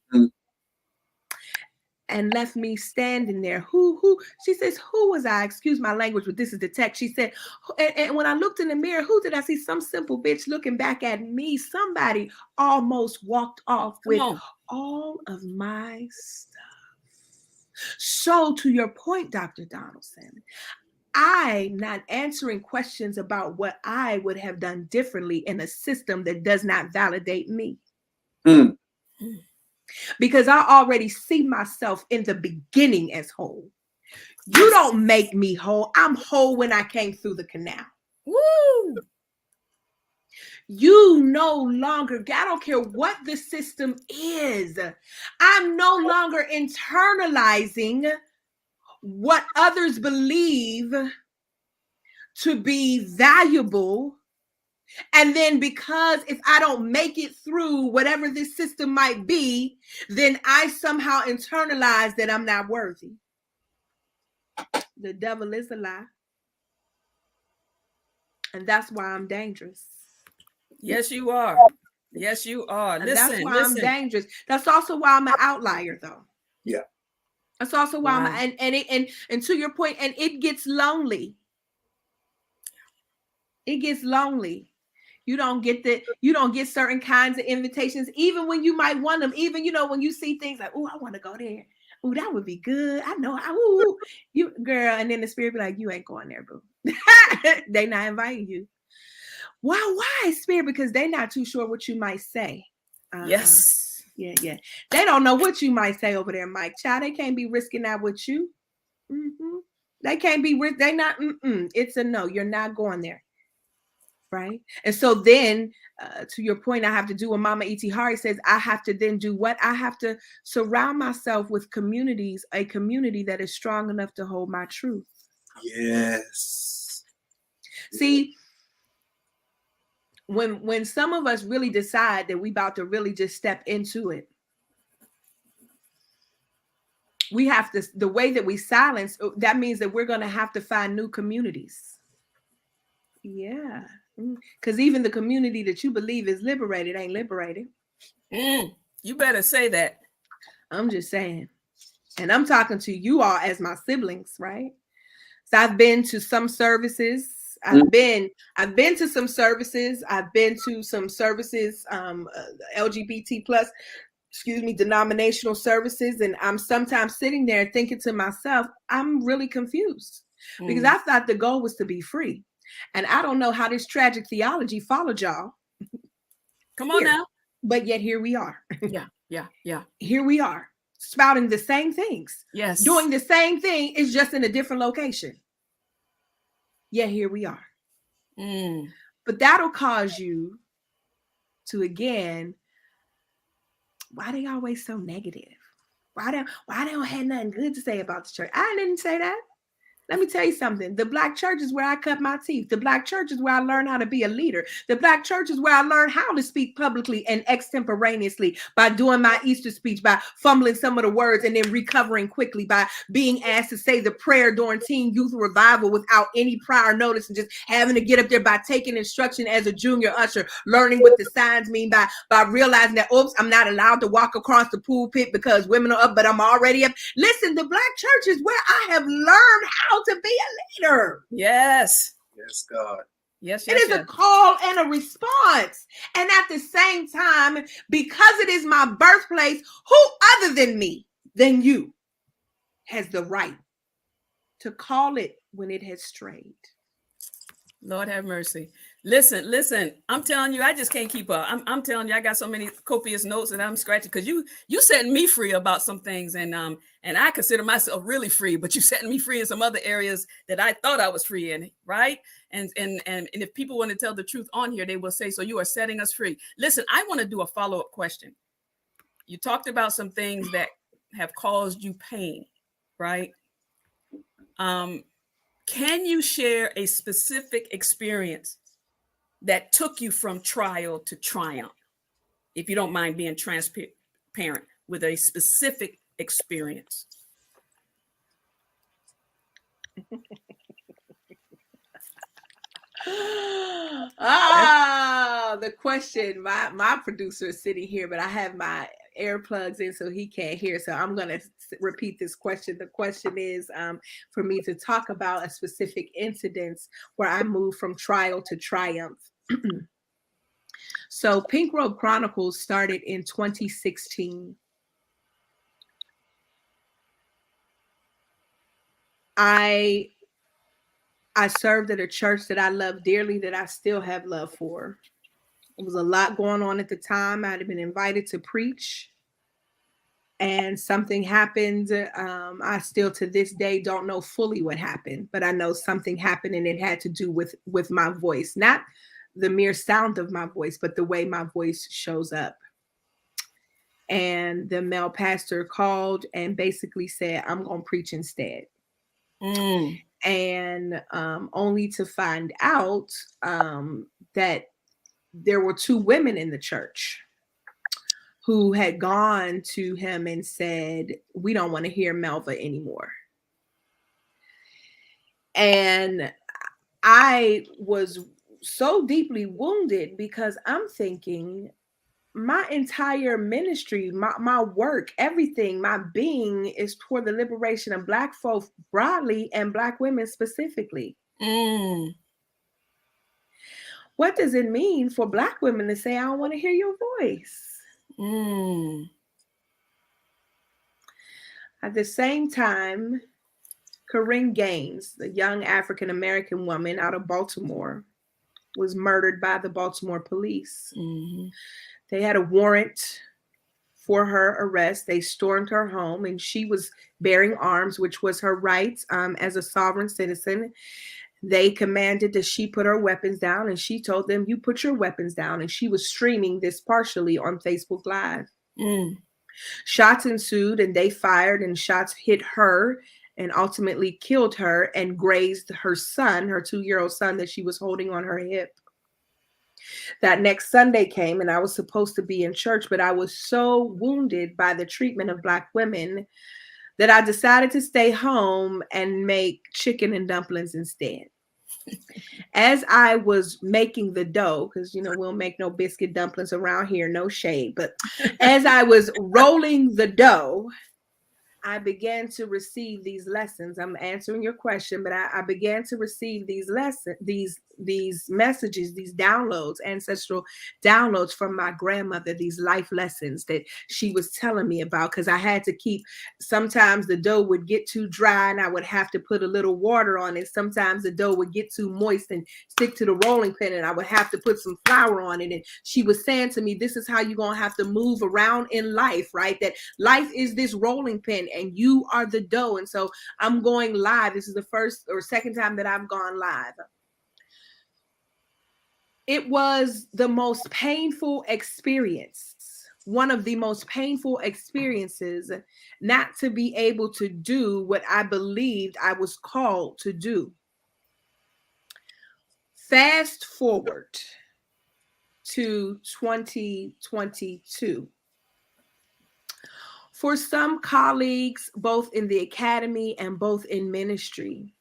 And left me standing there. Who? She says, who was I? Excuse my language, but this is the text. She said, and when I looked in the mirror, who did I see? Some simple bitch looking back at me. Somebody almost walked off with all of my stuff. So to your point, Dr. Donaldson, I not answering questions about what I would have done differently in a system that does not validate me. Mm. Because I already see myself in the beginning as whole. You don't make me whole. I'm whole when I came through the canal. Woo! You no longer, I don't care what the system is. I'm no longer internalizing what others believe to be valuable. And then because if I don't make it through whatever this system might be, then I somehow internalize that I'm not worthy. The devil is a lie. And that's why I'm dangerous. Yes, you are. Yes, you are. And that's why I'm dangerous. That's also why I'm an outlier, though. Yeah. That's also why Wow. I'm and to your point, and it gets lonely. It gets lonely. You don't get certain kinds of invitations, even when you might want them. Even, when you see things like, oh, I want to go there. Oh, that would be good. I know. You girl, and then the spirit be like, you ain't going there, boo. They not inviting you. Why, spirit? Because they're not too sure what you might say. Yes. Yeah. They don't know what you might say over there, Mike. Child, they can't be risking that with you. Mm-hmm. They can't be. They not. It's a no. You're not going there. Right. And so then to your point, I have to do what Mama E.T. Hari says. I have to then do what? I have to surround myself with a community that is strong enough to hold my truth. Yes. See, when some of us really decide that we about to really just step into it, we have to, the way that we silence, that means that we're going to have to find new communities. Yeah. Because even the community that you believe is liberated ain't liberated. You better say that. I'm just saying. And I'm talking to you all as my siblings, right? So I've been to some services. I've been to some services. I've been to some services, LGBT plus, denominational services. And I'm sometimes sitting there thinking to myself, I'm really confused because I thought the goal was to be free. And I don't know how this tragic theology followed y'all. Come on now. But yet here we are. Yeah. Here we are, spouting the same things. Yes. Doing the same thing, is just in a different location. Yeah, here we are. But that'll cause you to, again, why they always so negative? Why they don't have nothing good to say about the church? I didn't say that. Let me tell you something. The Black church is where I cut my teeth. The Black church is where I learned how to be a leader. The Black church is where I learned how to speak publicly and extemporaneously by doing my Easter speech, by fumbling some of the words and then recovering quickly, by being asked to say the prayer during teen youth revival without any prior notice and just having to get up there by taking instruction as a junior usher, learning what the signs mean, by realizing that, oops, I'm not allowed to walk across the pulpit because women are up, but I'm already up. Listen, the Black church is where I have learned how to be a leader. Yes, God. Yes. It is a call and a response. And at the same time, because it is my birthplace, who other than me, than you, has the right to call it when it has strayed? Lord have mercy. Listen. I'm telling you, I just can't keep up. I'm telling you, I got so many copious notes that I'm scratching because you setting me free about some things, and I consider myself really free, but you setting me free in some other areas that I thought I was free in, right? And if people want to tell the truth on here, they will say, so you are setting us free. Listen, I want to do a follow-up question. You talked about some things that have caused you pain, right? Can you share a specific experience that took you from trial to triumph? If you don't mind being transparent with a specific experience? The question. My producer is sitting here, but I have my earplugs in so he can't hear. So I'm gonna repeat this question. The question is for me to talk about a specific incident where I moved from trial to triumph. So Pink Robe Chronicles started in 2016. I served at a church that I love dearly, that I still have love for. It was a lot going on at the time. I had been invited to preach, and something happened. I still to this day don't know fully what happened, but I know something happened, and it had to do with my voice, not the mere sound of my voice, but the way my voice shows up. And the male pastor called and basically said, "I'm going to preach instead." And only to find out that there were two women in the church who had gone to him and said, "We don't want to hear Melva anymore." And I was so deeply wounded because I'm thinking, my entire ministry, my work, everything, my being is toward the liberation of Black folk broadly and Black women specifically. What does it mean for Black women to say, "I don't want to hear your voice"? At the same time, Corinne Gaines, the young African-American woman out of Baltimore, was murdered by the Baltimore police. They had a warrant for her arrest. They stormed her home, and she was bearing arms, which was her right as a sovereign citizen. They commanded that she put her weapons down, and she told them, "You put your weapons down." And she was streaming this partially on Facebook Live. Shots ensued, and they fired, and shots hit her and ultimately killed her and grazed her son, her 2-year-old son that she was holding on her hip. That next Sunday came, and I was supposed to be in church, but I was so wounded by the treatment of Black women that I decided to stay home and make chicken and dumplings instead. As I was making the dough, because we'll make no biscuit dumplings around here, no shade, but as I was rolling the dough, I began to receive these lessons. I'm answering your question, but I began to receive these lessons, these messages, these downloads, ancestral downloads from my grandmother, these life lessons that she was telling me about, because I had to keep, sometimes the dough would get too dry and I would have to put a little water on it. Sometimes the dough would get too moist and stick to the rolling pin and I would have to put some flour on it. And she was saying to me, "This is how you're going to have to move around in life, right? That life is this rolling pin and you are the dough." And so I'm going live. This is the first or second time that I've gone live. It was the most painful experience, one of the most painful experiences, not to be able to do what I believed I was called to do. Fast forward to 2022. For some colleagues, both in the academy and both in ministry,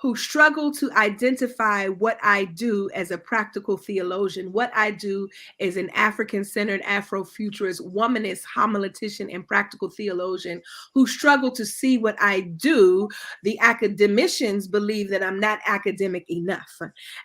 who struggle to identify what I do as a practical theologian, what I do as an African-centered Afrofuturist, womanist, homiletician, and practical theologian, who struggle to see what I do. The academicians believe that I'm not academic enough.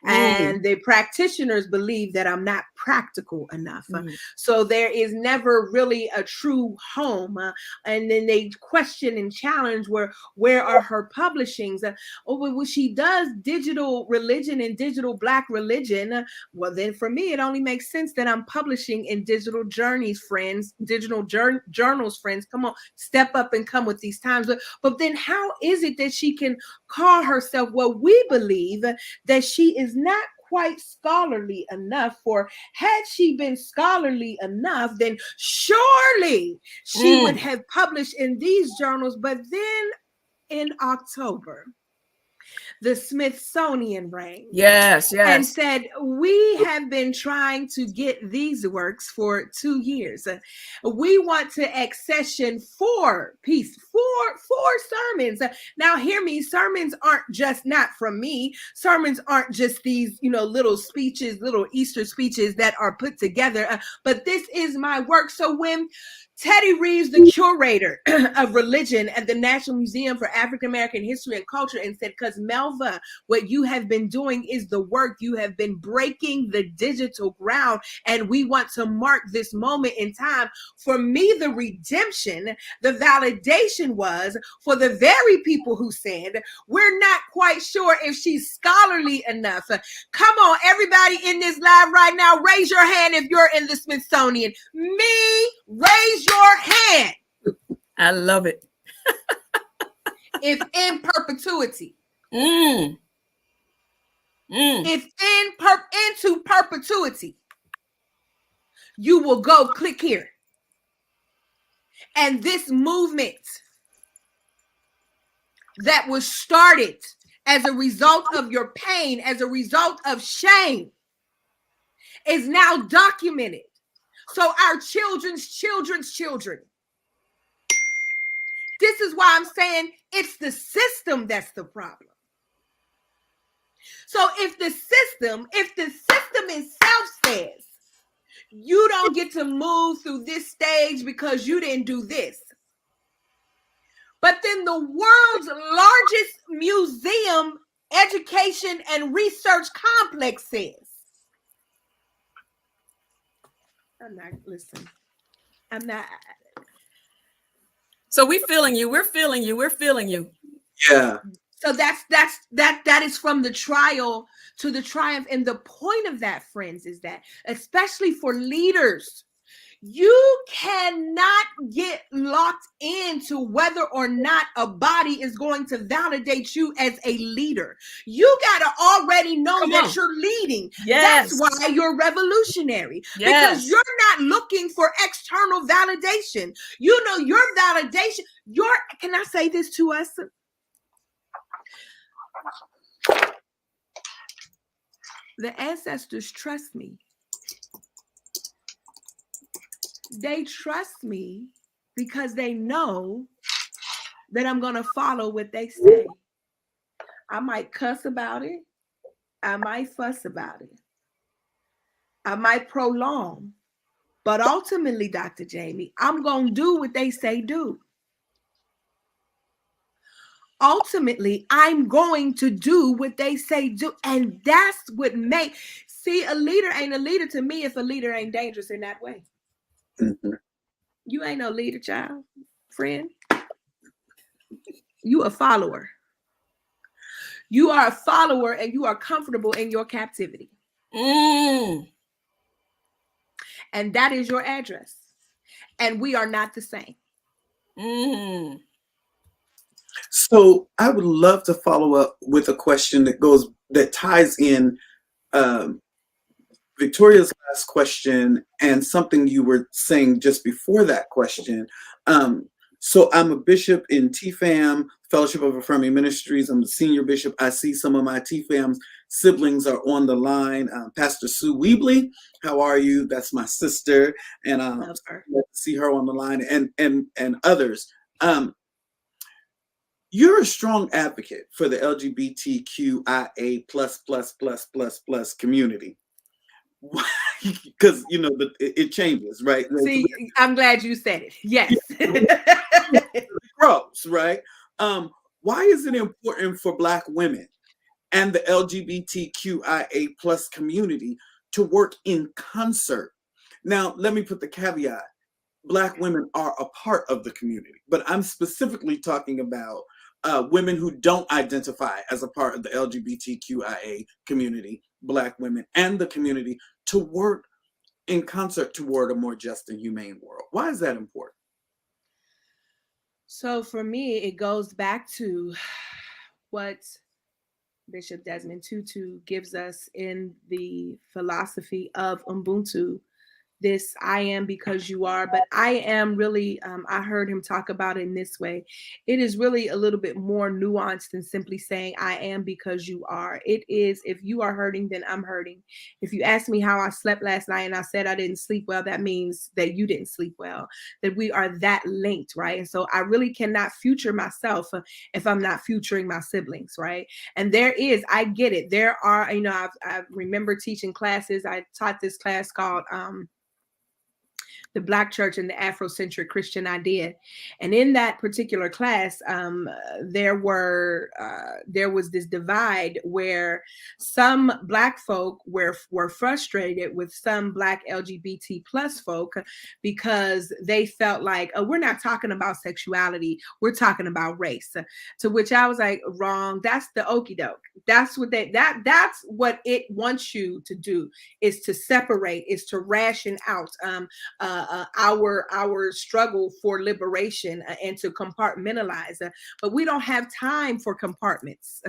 And the practitioners believe that I'm not practical enough. So there is never really a true home. And then they question and challenge where are her publishings? Well, she does digital religion and digital Black religion. Well, then for me, it only makes sense that I'm publishing in digital journeys, friends, digital journals, friends. Come on, step up and come with these times. But then how is it that she can call herself what we believe that she is not quite scholarly enough for? Had she been scholarly enough, then surely she would have published in these journals. But then in October, the Smithsonian rang. Yes, And yes. said, we have been trying to get these works for 2 years. We want to accession 4 sermons. Now hear me, sermons aren't just not from me. Sermons aren't just these, little speeches, little Easter speeches that are put together, but this is my work. So when Teddy Reeves, the curator of religion at the National Museum for African American History and Culture, and said, because Melva, what you have been doing is the work. You have been breaking the digital ground, and we want to mark this moment in time. For me, the redemption, the validation was for the very people who said, we're not quite sure if she's scholarly enough. Come on, everybody in this live right now, raise your hand if you're in the Smithsonian. Me, raise your hand. I love it. If in perpetuity. Mm. If into perpetuity, you will go click here. And this movement that was started as a result of your pain, as a result of shame, is now documented. So our children's children. This is why I'm saying it's the system that's the problem. So if the system itself says you don't get to move through this stage because you didn't do this, but then the world's largest museum, education, and research complex says, I'm not. So we're feeling you. We're feeling you. Yeah. So that is from the trial to the triumph. And the point of that, friends, is that especially for leaders, you cannot get locked into whether or not a body is going to validate you as a leader. You got to already know that you're leading. Yes. That's why you're revolutionary. Yes. Because you're not looking for external validation. You know your validation. Can I say this to us? The ancestors trust me. They trust me because they know that I'm going to follow what they say. I might cuss about it. I might fuss about it. I might prolong. But ultimately, Dr. Jamie, I'm going to do what they say do. Ultimately, I'm going to do what they say do. And that's what see, a leader ain't a leader to me if a leader ain't dangerous in that way. Mm-hmm. You ain't no leader, child, friend. You a follower. You are a follower and you are comfortable in your captivity. And that is your address. And we are not the same. So I would love to follow up with a question that ties in Victoria's last question and something you were saying just before that question. So I'm a bishop in TFAM, Fellowship of Affirming Ministries. I'm the senior bishop. I see some of my TFAM siblings are on the line. Pastor Sue Weebley, how are you? That's my sister, and I see her on the line, and others. You're a strong advocate for the LGBTQIA plus community. Because it changes, right? See, I'm glad you said it. Yes. It grows, right? Why is it important for Black women and the LGBTQIA plus community to work in concert? Now, let me put the caveat. Black women are a part of the community, but I'm specifically talking about women who don't identify as a part of the LGBTQIA community, Black women and the community, to work in concert toward a more just and humane world. Why is that important? So for me, it goes back to what Bishop Desmond Tutu gives us in the philosophy of Ubuntu, this I am because you are, but I am really, I heard him talk about it in this way. It is really a little bit more nuanced than simply saying I am because you are. It is, if you are hurting, then I'm hurting. If you ask me how I slept last night and I said I didn't sleep well, that means that you didn't sleep well, that we are that linked, right? And so I really cannot future myself if I'm not futuring my siblings, right? And there is, I get it. There are, you know, I remember teaching classes. I taught this class called the Black Church and the Afrocentric Christian Idea. And in that particular class, there was this divide where some Black folk were frustrated with some Black LGBT plus folk because they felt like, oh, we're not talking about sexuality, we're talking about race. To which I was like, wrong. That's the okie doke. That's what that's what it wants you to do, is to separate, is to ration out our struggle for liberation and to compartmentalize. But we don't have time for compartments,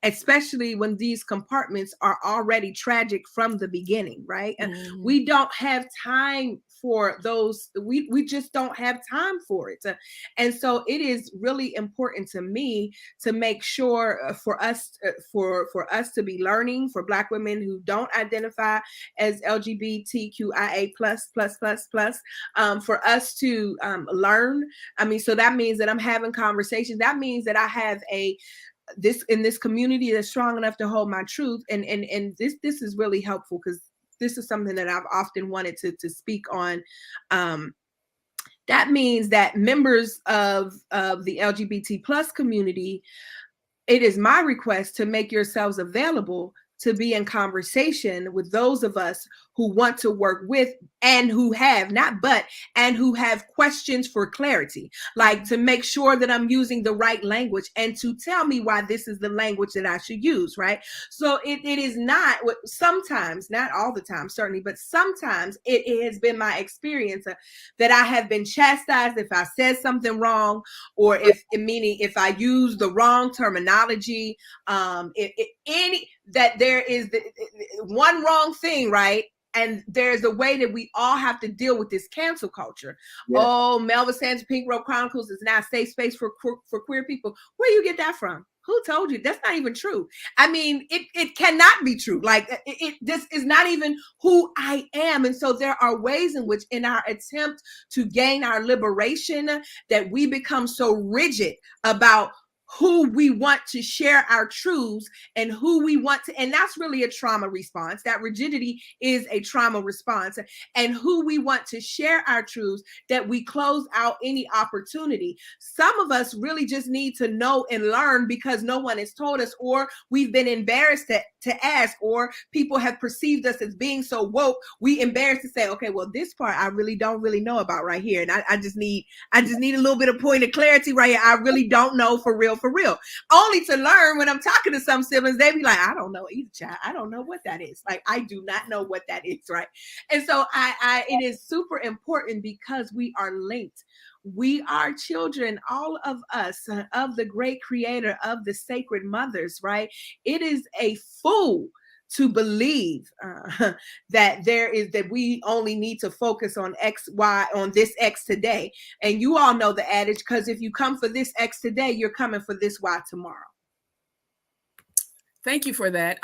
especially when these compartments are already tragic from the beginning, right? Mm-hmm. We don't have time for those. We just don't have time for it. And so it is really important to me to make sure for us to be learning, for Black women who don't identify as LGBTQIA plus, for us to learn. I mean, so that means that I'm having conversations. That means that I have in this community that's strong enough to hold my truth. And this is really helpful, because this is something that I've often wanted to speak on. That means that members of the LGBT plus community, it is my request to make yourselves available to be in conversation with those of us who want to work with and who have who have questions for clarity, like to make sure that I'm using the right language and to tell me why this is the language that I should use, right? So it is not what sometimes, not all the time, certainly, but sometimes it has been my experience that I have been chastised if I said something wrong, or if I use the wrong terminology, that there is one wrong thing, right? And there's a way that we all have to deal with this cancel culture. Yeah. Oh, Melva Sampson, Pink Robe Chronicles is now a safe space for queer people. Where you get that from? Who told you? That's not even true. I mean, it cannot be true. Like this is not even who I am. And so there are ways in which, in our attempt to gain our liberation, that we become so rigid about who we want to share our truths and who we want to, and that's really a trauma response. That rigidity is a trauma response, and who we want to share our truths, that we close out any opportunity. Some of us really just need to know and learn because no one has told us, or we've been embarrassed to ask, or people have perceived us as being so woke. We embarrassed to say, okay, well, this part I really don't know about right here. And I just need a little bit of point of clarity right here. I really don't know for real. Only to learn when I'm talking to some siblings, they be like, I don't know either, child. I don't know what that is. Like, I do not know what that is, right? And so it is super important because we are linked. We are children, all of us, of the great creator, of the sacred mothers, right? It is a fool to believe that we only need to focus on X, Y, on this X today. And you all know the adage, because if you come for this X today, you're coming for this Y tomorrow. Thank you for that.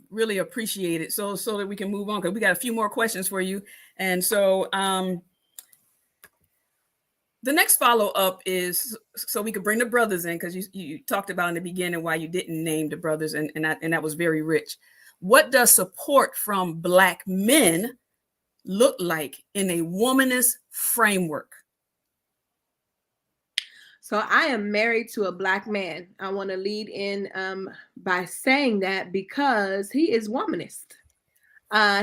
Really appreciate it. So that we can move on, because we got a few more questions for you. And so the next follow-up is so we could bring the brothers in, because you talked about in the beginning why you didn't name the brothers, and that was very rich. What does support from Black men look like in a womanist framework? So I am married to a Black man. I want to lead in by saying that because he is womanist.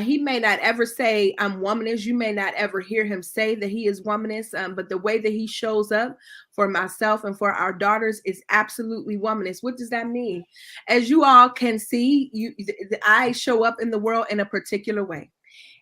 He may not ever say I'm womanist. You may not ever hear him say that he is womanist, but the way that he shows up for myself and for our daughters is absolutely womanist. What does that mean? As you all can see, I show up in the world in a particular way.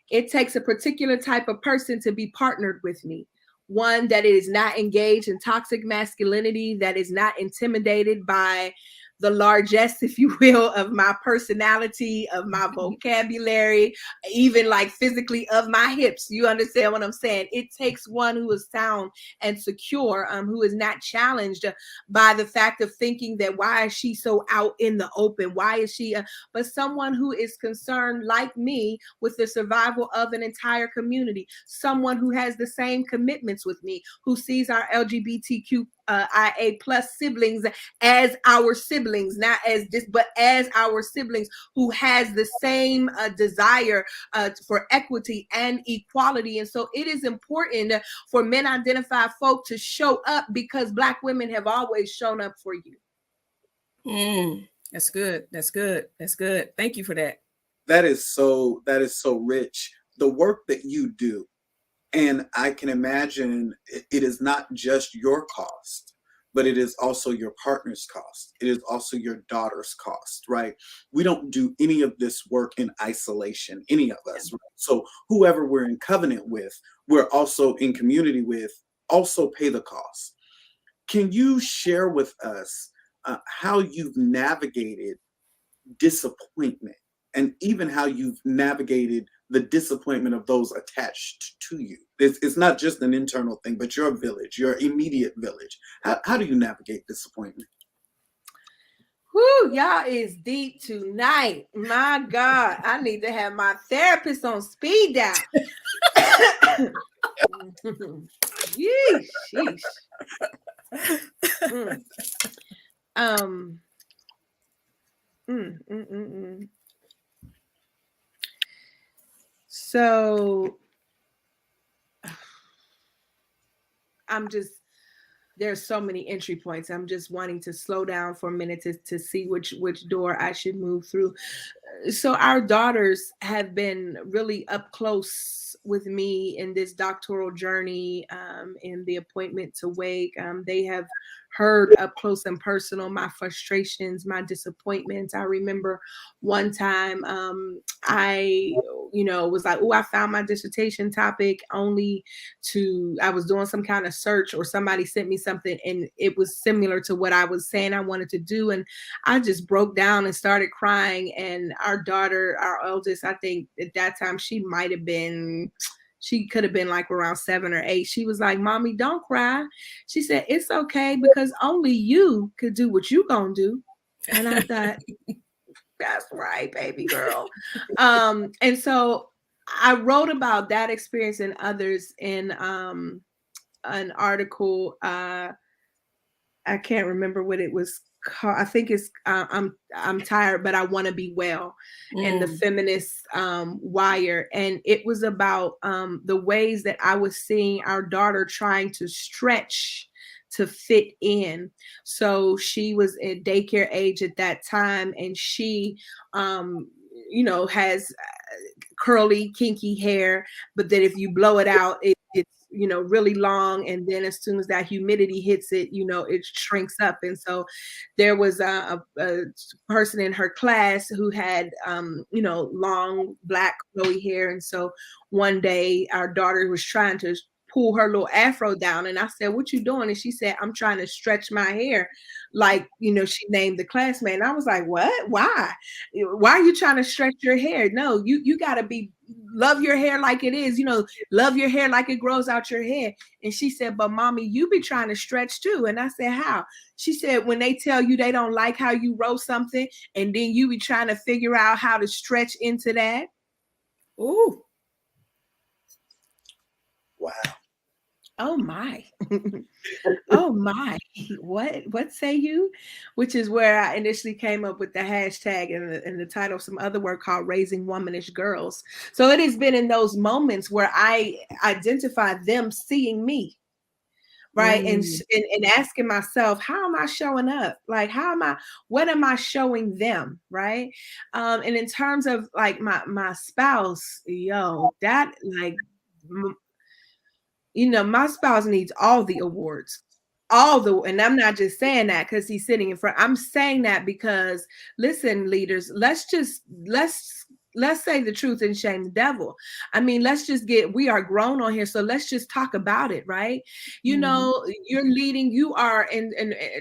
It takes a particular type of person to be partnered with me. One that is not engaged in toxic masculinity, that is not intimidated by the largesse, if you will, of my personality, of my vocabulary, even like physically of my hips. You understand what I'm saying? It takes one who is sound and secure, who is not challenged by the fact of thinking that why is she so out in the open? Why is she? But someone who is concerned like me with the survival of an entire community, someone who has the same commitments with me, who sees our LGBTQ IA plus siblings as our siblings, not as this, but as our siblings, who has the same desire for equity and equality. And so it is important for men identified folk to show up, because Black women have always shown up for you. That's good. That's good. That's good. Thank you for that. That is so rich. The work that you do, and I can imagine it is not just your cost, but it is also your partner's cost. It is also your daughter's cost, right? We don't do any of this work in isolation, any of us. Right? So whoever we're in covenant with, we're also in community with, also pay the cost. Can you share with us how you've navigated disappointment, and even how you've navigated the disappointment of those attached to you? It's not just an internal thing, but your village, your immediate village. How do you navigate disappointment? Whoo, y'all is deep tonight. My God, I need to have my therapist on speed dial. Yeesh, sheesh. So there's so many entry points. I'm just wanting to slow down for a minute to see which door I should move through. So our daughters have been really up close with me in this doctoral journey, in the appointment to Wake. They have heard up close and personal my frustrations, my disappointments. I remember one time I was like, oh, I found my dissertation topic, only I was doing some kind of search, or somebody sent me something and it was similar to what I was saying I wanted to do. And I just broke down and started crying. And our daughter, our eldest, I think at that time she could have been like around 7 or 8. She was like, Mommy, don't cry. She said, it's okay, because only you could do what you gonna do. And I thought, that's right, baby girl. And so I wrote about that experience and others in an article. I can't remember what it was called. I think it's I'm tired, but I want to be well, in the feminist wire. And it was about the ways that I was seeing our daughter trying to stretch to fit in. So she was at daycare age at that time, and she has curly, kinky hair, but then if you blow it out, it's really long, and then as soon as that humidity hits it, it shrinks up. And so there was a person in her class who had long black curly hair. And so one day our daughter was trying to pull her little afro down, and I said, what you doing? And she said, I'm trying to stretch my hair, like she named the classmate. And I was like, what? Why are you trying to stretch your hair? No, you got to love your hair like it is, love your hair like it grows out your head. And she said, but Mommy, you be trying to stretch too. And I said, how? She said, when they tell you they don't like how you wrote something, and then you be trying to figure out how to stretch into that. Ooh. Wow. Oh my. Oh my. What say you? Which is where I initially came up with the hashtag and the title of some other work called Raising Womanish Girls. So it has been in those moments where I identify them seeing me, right? And asking myself, how am I showing up? Like, what am I showing them? Right. And in terms of like my spouse, that like, my spouse needs all the awards, and I'm not just saying that because he's sitting in front. I'm saying that because, listen, leaders, let's let's say the truth and shame the devil. I mean, we are grown on here, so let's just talk about it, right? You know, you're leading, you are, and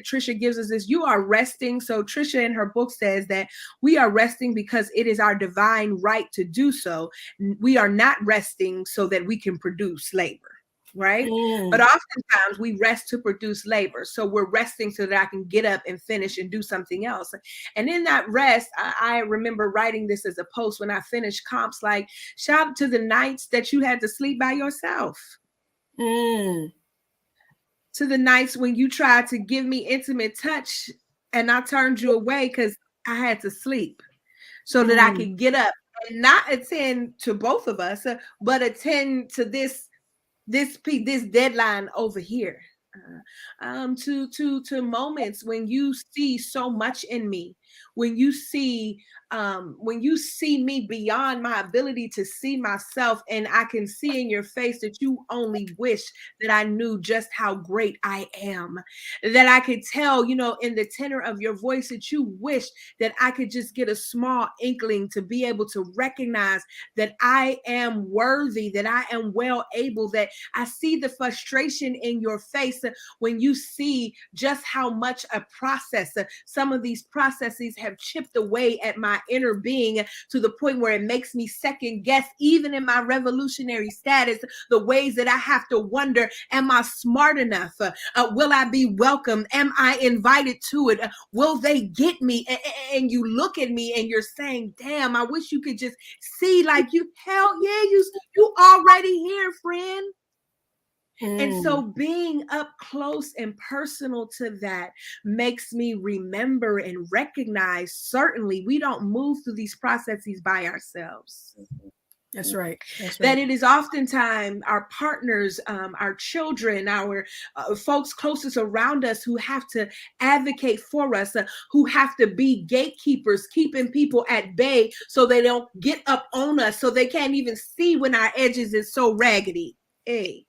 Trisha gives us this, you are resting. So Trisha in her book says that we are resting because it is our divine right to do so. We are not resting so that we can produce labor. Right. But oftentimes we rest to produce labor. So we're resting so that I can get up and finish and do something else. And in that rest, I remember writing this as a post when I finished comps, like, shout out to the nights that you had to sleep by yourself. To the nights when you tried to give me intimate touch and I turned you away because I had to sleep so that I could get up and not attend to both of us, but attend to this deadline over here. To moments when you see so much in me, when you see me beyond my ability to see myself, and I can see in your face that you only wish that I knew just how great I am, that I could tell, you know, in the tenor of your voice that you wish that I could just get a small inkling to be able to recognize that I am worthy, that I am well able, that I see the frustration in your face when you see just how much a process, some of these processes have chipped away at my inner being to the point where it makes me second guess, even in my revolutionary status, the ways that I have to wonder, am I smart enough? Will I be welcome? Am I invited to it? Will they get me? And you look at me and you're saying, damn, I wish you could just see, like, you, hell yeah, you already here, friend. And so being up close and personal to that makes me remember and recognize, certainly we don't move through these processes by ourselves. That's right. That's right. That it is oftentimes our partners, our children, our folks closest around us who have to advocate for us, who have to be gatekeepers, keeping people at bay so they don't get up on us, so they can't even see when our edges is so raggedy. Hey.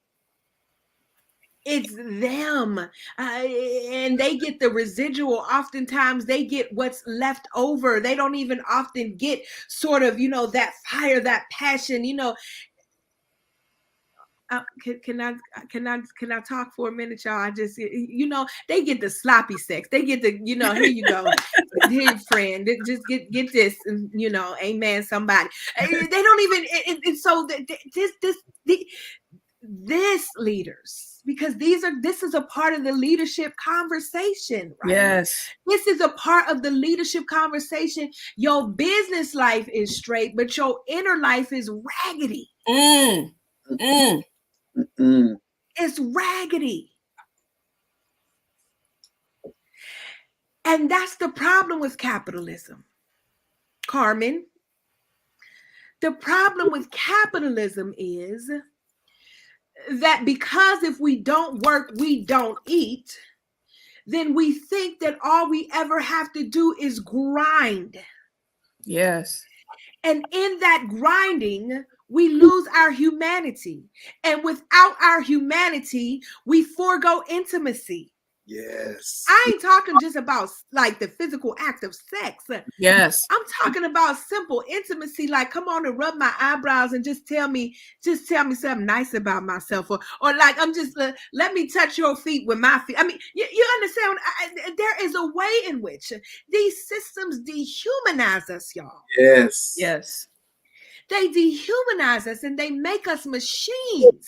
It's them, and they get the residual. Oftentimes they get what's left over. They don't even often get sort of, you know, that fire, that passion, you know. Can I talk for a minute, y'all? I just, you know, they get the sloppy sex. They get the, you know, here you go, here, friend, just get this, and, you know, amen, somebody. They don't even, and so this leaders, because this is a part of the leadership conversation, right? Yes. This is a part of the leadership conversation. Your business life is straight, but your inner life is raggedy. It's raggedy. And that's the problem with capitalism, Carmen. The problem with capitalism is that because if we don't work, we don't eat, then we think that all we ever have to do is grind. Yes. And in that grinding, we lose our humanity. And without our humanity, we forego intimacy. Yes. I ain't talking just about like the physical act of sex. Yes. I'm talking about simple intimacy, like come on and rub my eyebrows and just tell me something nice about myself, or like I'm just let me touch your feet with my feet. I mean, you understand? There is a way in which these systems dehumanize us, y'all. Yes. Yes. They dehumanize us and they make us machines.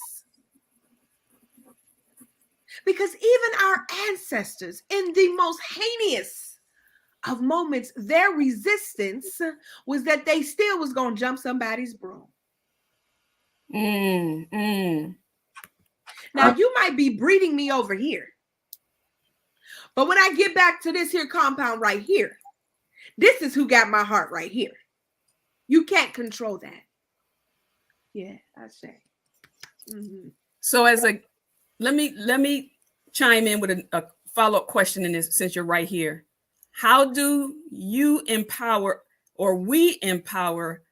Because even our ancestors, in the most heinous of moments, their resistance was that they still was going to jump somebody's broom. Now, you might be breeding me over here, but when I get back to this here compound right here, this is who got my heart right here. You can't control that. Yeah, I say. So let me chime in with a follow-up question in this, since you're right here. How do you empower, or we empower,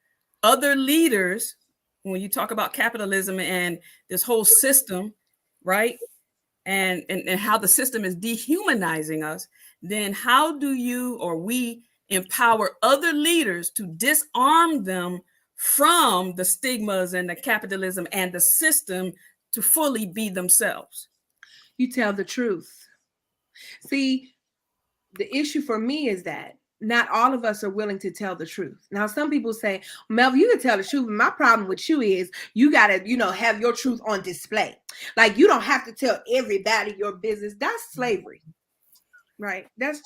other leaders when you talk about capitalism and this whole system, right? And how the system is dehumanizing us? Then how do you or we empower other leaders to disarm them from the stigmas and the capitalism and the system to fully be themselves? You tell the truth. See, the issue for me is that not all of us are willing to tell the truth. Now, some people say, Melva, you can tell the truth. But my problem with you is you got to, have your truth on display. Like, you don't have to tell everybody your business. That's slavery, right? That's,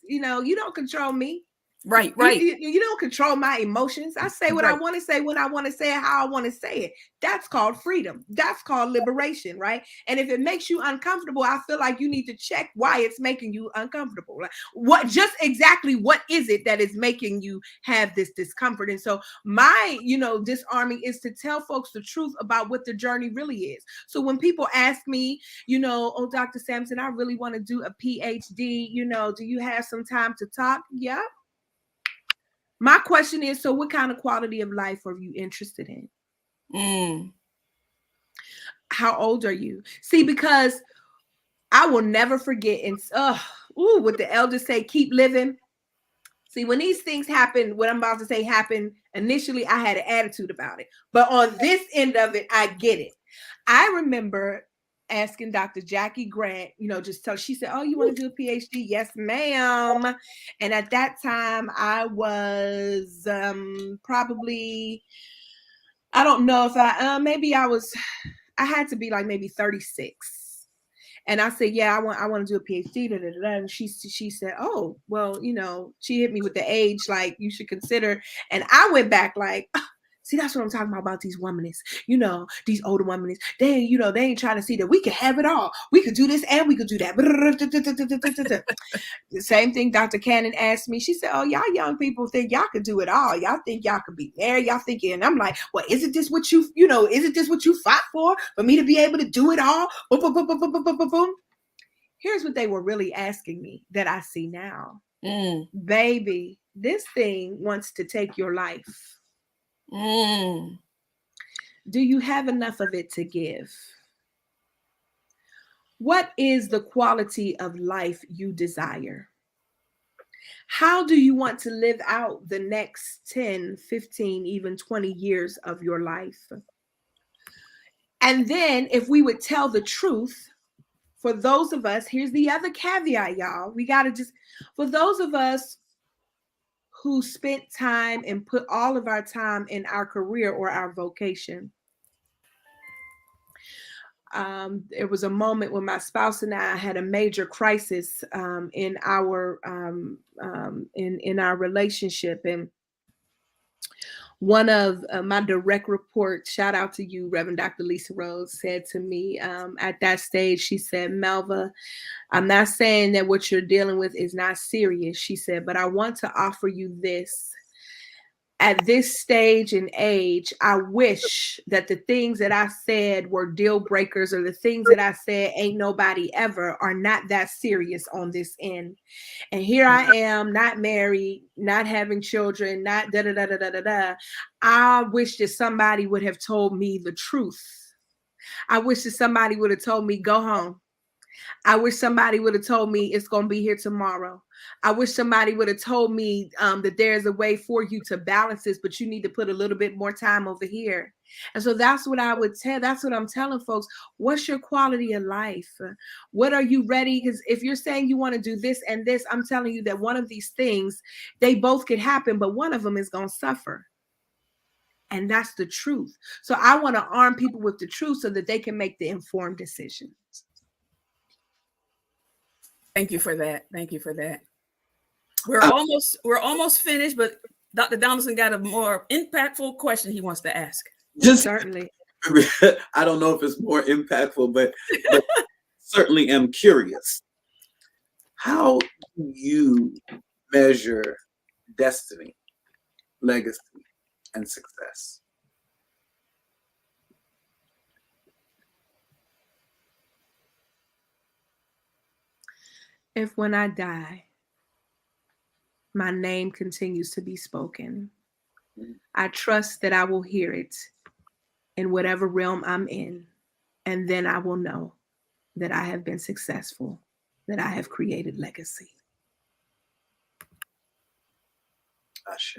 you don't control me. Right. You don't control my emotions. I say what I want to say when I want to say it, how I want to say it. That's called freedom. That's called liberation, right? And if it makes you uncomfortable, I feel like you need to check why it's making you uncomfortable. Like, just exactly what is it that is making you have this discomfort? And so my, disarming is to tell folks the truth about what the journey really is. So when people ask me, oh, Dr. Sampson, I really want to do a PhD, do you have some time to talk? Yeah. My question is, so what kind of quality of life are you interested in? How old are you? See, because I will never forget, and what the elders say, keep living. See, when these things happen, what I'm about to say happened, initially I had an attitude about it. But on this end of it, I get it. I remember asking Dr. Jackie Grant, she said, oh, you want to do a PhD? Yes, ma'am. And at that time I was probably, I don't know if I had to be like maybe 36. And I said, yeah, I want to do a PhD. And she said, oh, well, she hit me with the age, like you should consider. And I went back like, see, that's what I'm talking about these womanists, these older womanists. They ain't trying to see that we can have it all. We could do this and we could do that. The same thing Dr. Cannon asked me. She said, oh, y'all young people think y'all could do it all. Y'all think y'all could be married. Y'all thinking, and I'm like, well, isn't this what isn't this what you fought for me to be able to do it all? Boom, boom, boom, boom, boom, boom, boom, boom. Here's what they were really asking me that I see now. Baby, this thing wants to take your life. Do you have enough of it to give? What is the quality of life you desire? How do you want to live out the next 10, 15, even 20 years of your life? And then if we would tell the truth, for those of us, here's the other caveat, y'all. We got to for those of us who spent time and put all of our time in our career or our vocation. There was a moment when my spouse and I had a major crisis in our relationship, and one of my direct reports, shout out to you, Reverend Dr. Lisa Rose, said to me at that stage, she said, Melva, I'm not saying that what you're dealing with is not serious. She said, but I want to offer you this. At this stage and age, I wish that the things that I said were deal breakers, or the things that I said ain't nobody ever, are not that serious on this end. And here I am, not married, not having children, not da da da da da da da. I wish that somebody would have told me the truth. I wish that somebody would have told me, go home. I wish somebody would have told me it's going to be here tomorrow. I wish somebody would have told me that there's a way for you to balance this, but you need to put a little bit more time over here. And so that's what I would tell. That's what I'm telling folks. What's your quality of life? What are you ready? Because if you're saying you want to do this and this, I'm telling you that one of these things, they both could happen, but one of them is going to suffer. And that's the truth. So I want to arm people with the truth so that they can make the informed decisions. Thank you for that. Thank you for that. We're almost finished, but Dr. Donaldson got a more impactful question he wants to ask. Certainly. I don't know if it's more impactful, but certainly am curious. How do you measure destiny, legacy, and success? If when I die, my name continues to be spoken, I trust that I will hear it in whatever realm I'm in, and then I will know that I have been successful, that I have created legacy. Ashe.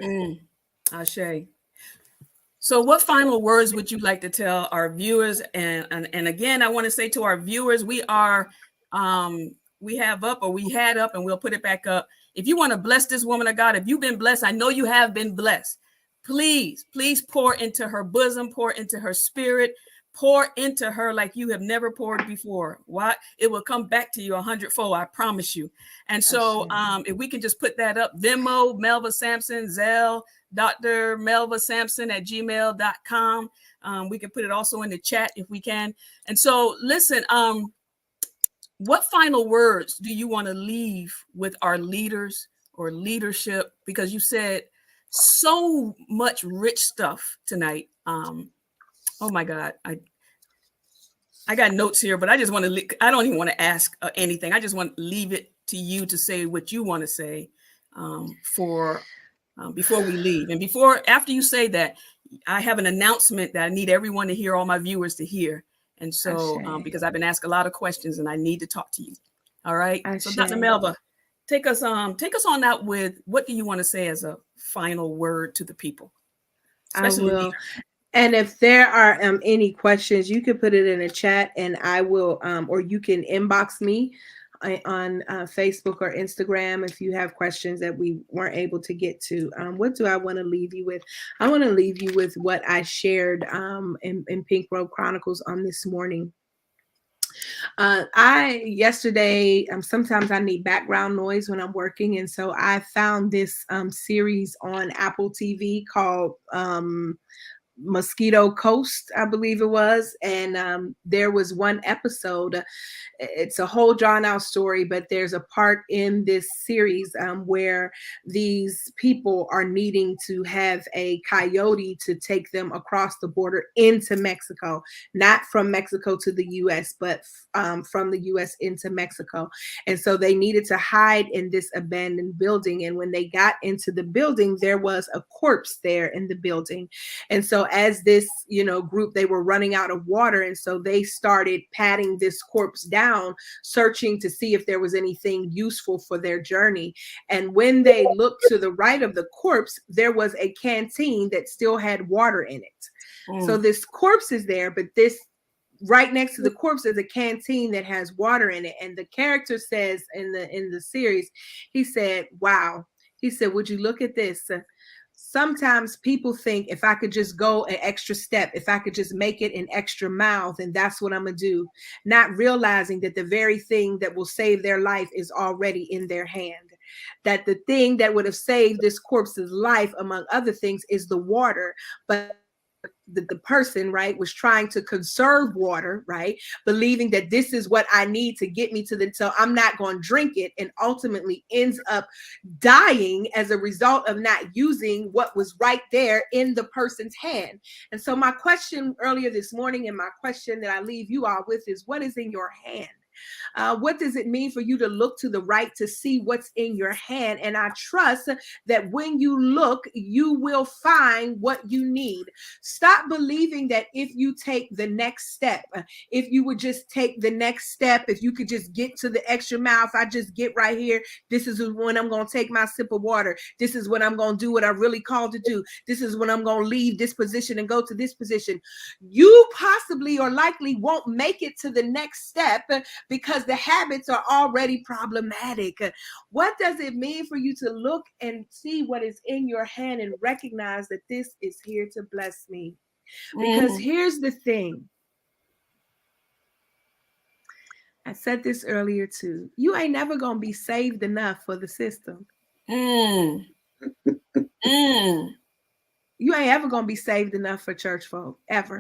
So what final words would you like to tell our viewers? And again, I want to say to our viewers, we are we have up, or we had up, and we'll put it back up. If you want to bless this woman of God, if you've been blessed, I know you have been blessed. Please pour into her bosom, pour into her spirit, pour into her like you have never poured before. Why? It will come back to you 100-fold, I promise you. And so if we can just put that up, Venmo, Melva Sampson, Zelle, Dr. Melva Sampson at gmail.com. We can put it also in the chat if we can. And so listen, what final words do you want to leave with our leaders or leadership? Because you said so much rich stuff tonight. Oh my God. I got notes here, but I just want to, I don't even want to ask anything. I just want to leave it to you to say what you want to say before we leave. And after you say that, I have an announcement that I need everyone to hear, all my viewers to hear. And so, because I've been asked a lot of questions and I need to talk to you. All right. So Dr. Melva, take us on out with, what do you want to say as a final word to the people? Especially I will. And if there are any questions, you can put it in a chat and I will, or you can inbox me on Facebook or Instagram if you have questions that we weren't able to get to. What do I want to leave you with? I want to leave you with what I shared in Pink Robe Chronicles on this morning. Yesterday, sometimes I need background noise when I'm working. And so I found this series on Apple TV called Mosquito Coast, I believe it was. And there was one episode. It's a whole drawn out story, but there's a part in this series where these people are needing to have a coyote to take them across the border into Mexico, not from Mexico to the US, but from the US into Mexico. And so they needed to hide in this abandoned building. And when they got into the building, there was a corpse there in the building. And so as this, group, they were running out of water. And so they started patting this corpse down, searching to see if there was anything useful for their journey. And when they looked to the right of the corpse, there was a canteen that still had water in it. So this corpse is there, but this right next to the corpse is a canteen that has water in it. And the character says in the series, he said, wow. He said, would you look at this? Sometimes people think if I could just go an extra step, if I could just make it an extra mile, then that's what I'm going to do. Not realizing that the very thing that will save their life is already in their hand. That the thing that would have saved this corpse's life, among other things, is the water. But the person, right, was trying to conserve water, right, believing that this is what I need to get me to so I'm not going to drink it, and ultimately ends up dying as a result of not using what was right there in the person's hand. And so my question earlier this morning, and my question that I leave you all with, is what is in your hand? What does it mean for you to look to the right to see what's in your hand? And I trust that when you look, you will find what you need. Stop believing that if you take the next step, if you would just take the next step, if you could just get to the extra mile, if I just get right here, this is when I'm going to take my sip of water. This is when I'm going to do what I really called to do. This is when I'm going to leave this position and go to this position. You possibly or likely won't make it to the next step because the habits are already problematic. What does it mean for you to look and see what is in your hand and recognize that this is here to bless me? Because here's the thing. I said this earlier too. You ain't never going to be saved enough for the system. You ain't ever going to be saved enough for church folk. Ever.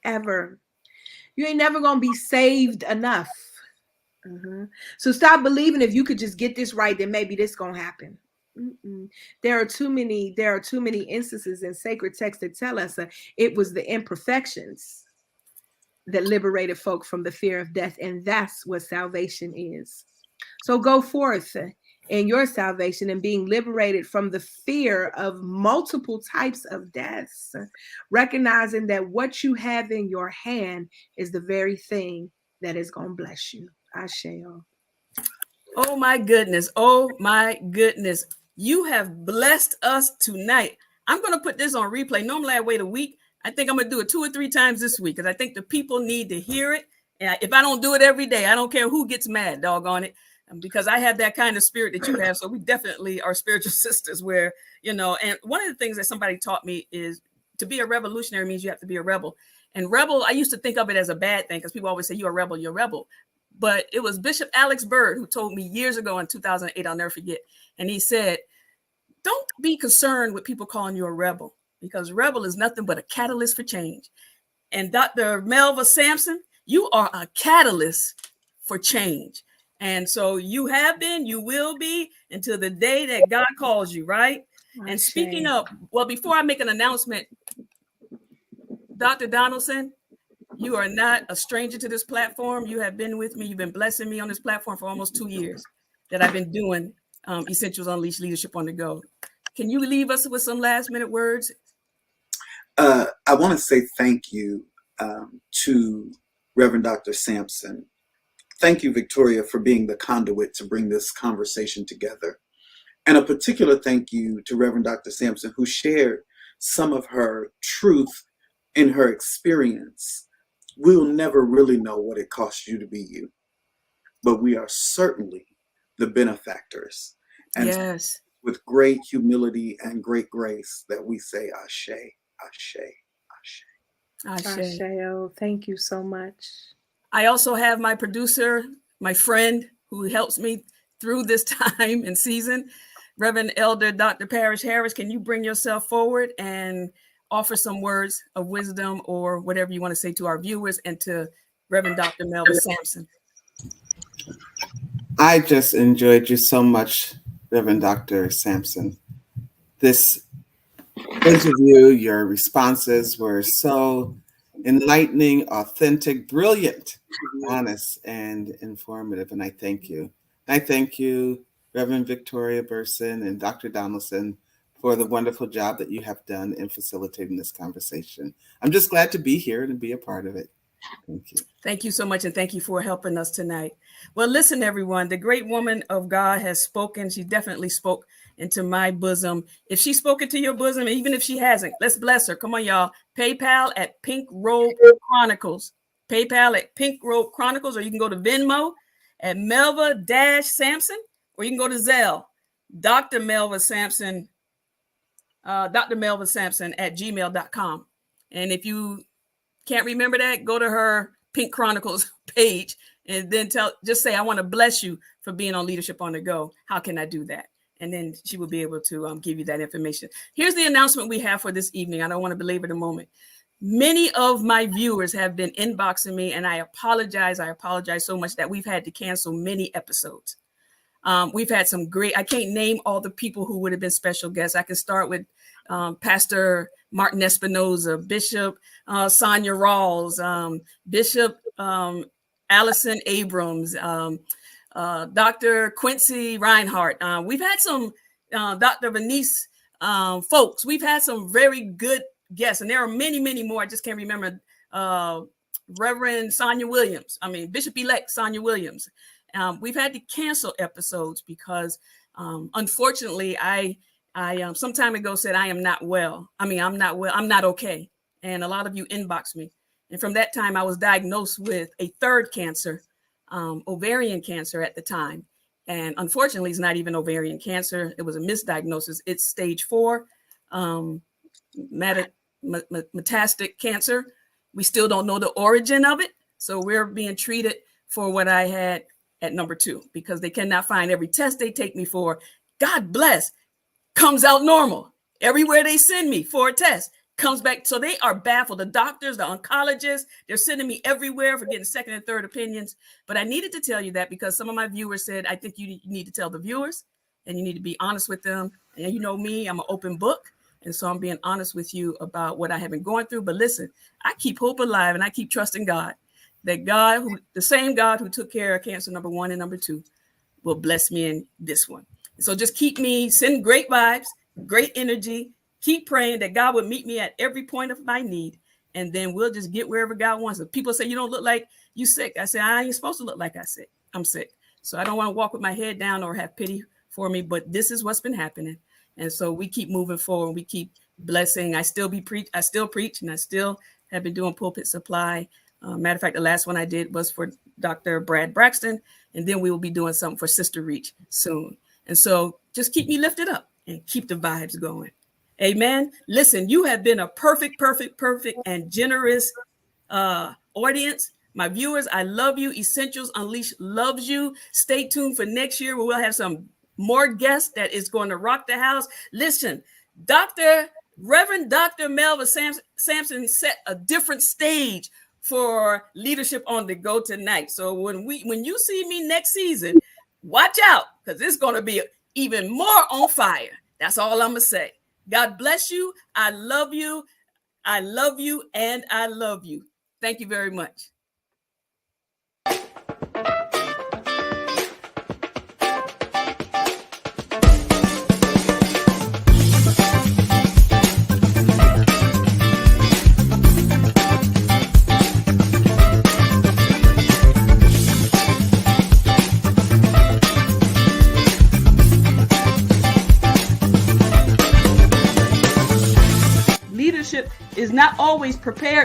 Ever. You ain't never going to be saved enough. So stop believing if you could just get this right, then maybe this going to happen. There are too many instances in sacred text that tell us it was the imperfections that liberated folk from the fear of death. And that's what salvation is. So go forth in your salvation and being liberated from the fear of multiple types of deaths, recognizing that what you have in your hand is the very thing that is going to bless you. I shall. Oh my goodness. Oh my goodness. You have blessed us tonight. I'm going to put this on replay. Normally I wait a week. I think I'm going to do it 2 or 3 times this week because I think the people need to hear it. And if I don't do it every day, I don't care who gets mad, doggone it, because I have that kind of spirit that you have. So we definitely are spiritual sisters where, you know, and one of the things that somebody taught me is to be a revolutionary means you have to be a rebel. And rebel, I used to think of it as a bad thing because people always say, you're a rebel, you're a rebel. But it was Bishop Alex Bird who told me years ago in 2008, I'll never forget. And he said, don't be concerned with people calling you a rebel, because rebel is nothing but a catalyst for change. And Dr. Melva Sampson, you are a catalyst for change. And so you have been, you will be until the day that God calls you, right? And speaking of, well, before I make an announcement, Dr. Donaldson, you are not a stranger to this platform. You have been with me. You've been blessing me on this platform for almost 2 years that I've been doing Essentials Unleashed Leadership on the Go. Can you leave us with some last minute words? I want to say thank you to Reverend Dr. Sampson. Thank you, Victoria, for being the conduit to bring this conversation together. And a particular thank you to Reverend Dr. Sampson, who shared some of her truth in her experience. We'll never really know what it costs you to be you, but we are certainly the benefactors. And yes, with great humility and great grace that we say, Ashe, Ashe, Ashe. Ashe. Oh, thank you so much. I also have my producer, my friend who helps me through this time and season, Reverend Elder Dr. Parrish Harris. Can you bring yourself forward and offer some words of wisdom or whatever you want to say to our viewers and to Reverend Dr. Melva Sampson? I just enjoyed you so much, Reverend Dr. Sampson. This interview, your responses were so enlightening, authentic, brilliant, honest, and informative. And I thank you. I thank you, Reverend Victoria Burson and Dr. Donaldson, for the wonderful job that you have done in facilitating this conversation. I'm just glad to be here and be a part of it. Thank you. Thank you so much. And thank you for helping us tonight. Well, listen, everyone, the great woman of God has spoken. She definitely spoke into my bosom. If she spoke into your bosom, even if she hasn't, let's bless her. Come on, y'all. PayPal at Pink Road Chronicles. PayPal at Pink Road Chronicles, or you can go to Venmo at Melva-Sampson, or you can go to Zelle, Dr. Melva Sampson, Dr. Melva Sampson at gmail.com. And if you can't remember that, go to her Pink Chronicles page and then just say, I want to bless you for being on Leadership on the Go. How can I do that? And then she will be able to give you that information. Here's the announcement we have for this evening. I don't want to belabor the moment. Many of my viewers have been inboxing me, and I apologize. I apologize so much that we've had to cancel many episodes. We've had some great, I can't name all the people who would have been special guests. I can start with Pastor Martin Espinoza, Bishop Sonia Rawls, Bishop Allison Abrams, Dr. Quincy Reinhardt. We've had some Dr. Venice folks. We've had some very good guests, and there are many, many more. I just can't remember. Reverend Sonia Williams. Bishop-elect Sonia Williams. We've had to cancel episodes because, unfortunately, I some time ago said I am not well. I'm not well. I'm not okay. And a lot of you inboxed me. And from that time, I was diagnosed with a third cancer, ovarian cancer at the time. And unfortunately, it's not even ovarian cancer. It was a misdiagnosis. It's stage 4 metastatic cancer. We still don't know the origin of it. So we're being treated for what I had at number 2 because they cannot find every test they take me for. God bless. Comes out normal. Everywhere they send me for a test comes back. So they are baffled. The doctors, the oncologists, they're sending me everywhere for getting second and third opinions. But I needed to tell you that because some of my viewers said, I think you need to tell the viewers and you need to be honest with them. And you know me, I'm an open book. And so I'm being honest with you about what I have been going through. But listen, I keep hope alive and I keep trusting God that the same God who took care of cancer number 1 and number 2 will bless me in this one. So just send great vibes, great energy, keep praying that God would meet me at every point of my need. And then we'll just get wherever God wants us. People say, you don't look like you sick. I say, I ain't supposed to look like I'm sick. So I don't want to walk with my head down or have pity for me, but this is what's been happening. And so we keep moving forward. We keep blessing. I still preach, and I still have been doing pulpit supply. Matter of fact, the last one I did was for Dr. Brad Braxton, and then we will be doing something for Sister Reach soon. And so just keep me lifted up and keep the vibes going. Amen. Listen, you have been a perfect, and generous audience. My viewers, I love you. Essentials Unleashed loves you. Stay tuned for next year where we'll have some more guests that is going to rock the house. Listen, Reverend Dr. Melva Sampson set a different stage for Leadership on the Go tonight. So when you see me next season, watch out, because it's going to be even more on fire. That's all I'm going to say. God bless you. I love you. I love you, and I love you. Thank you very much. Leadership is not always prepared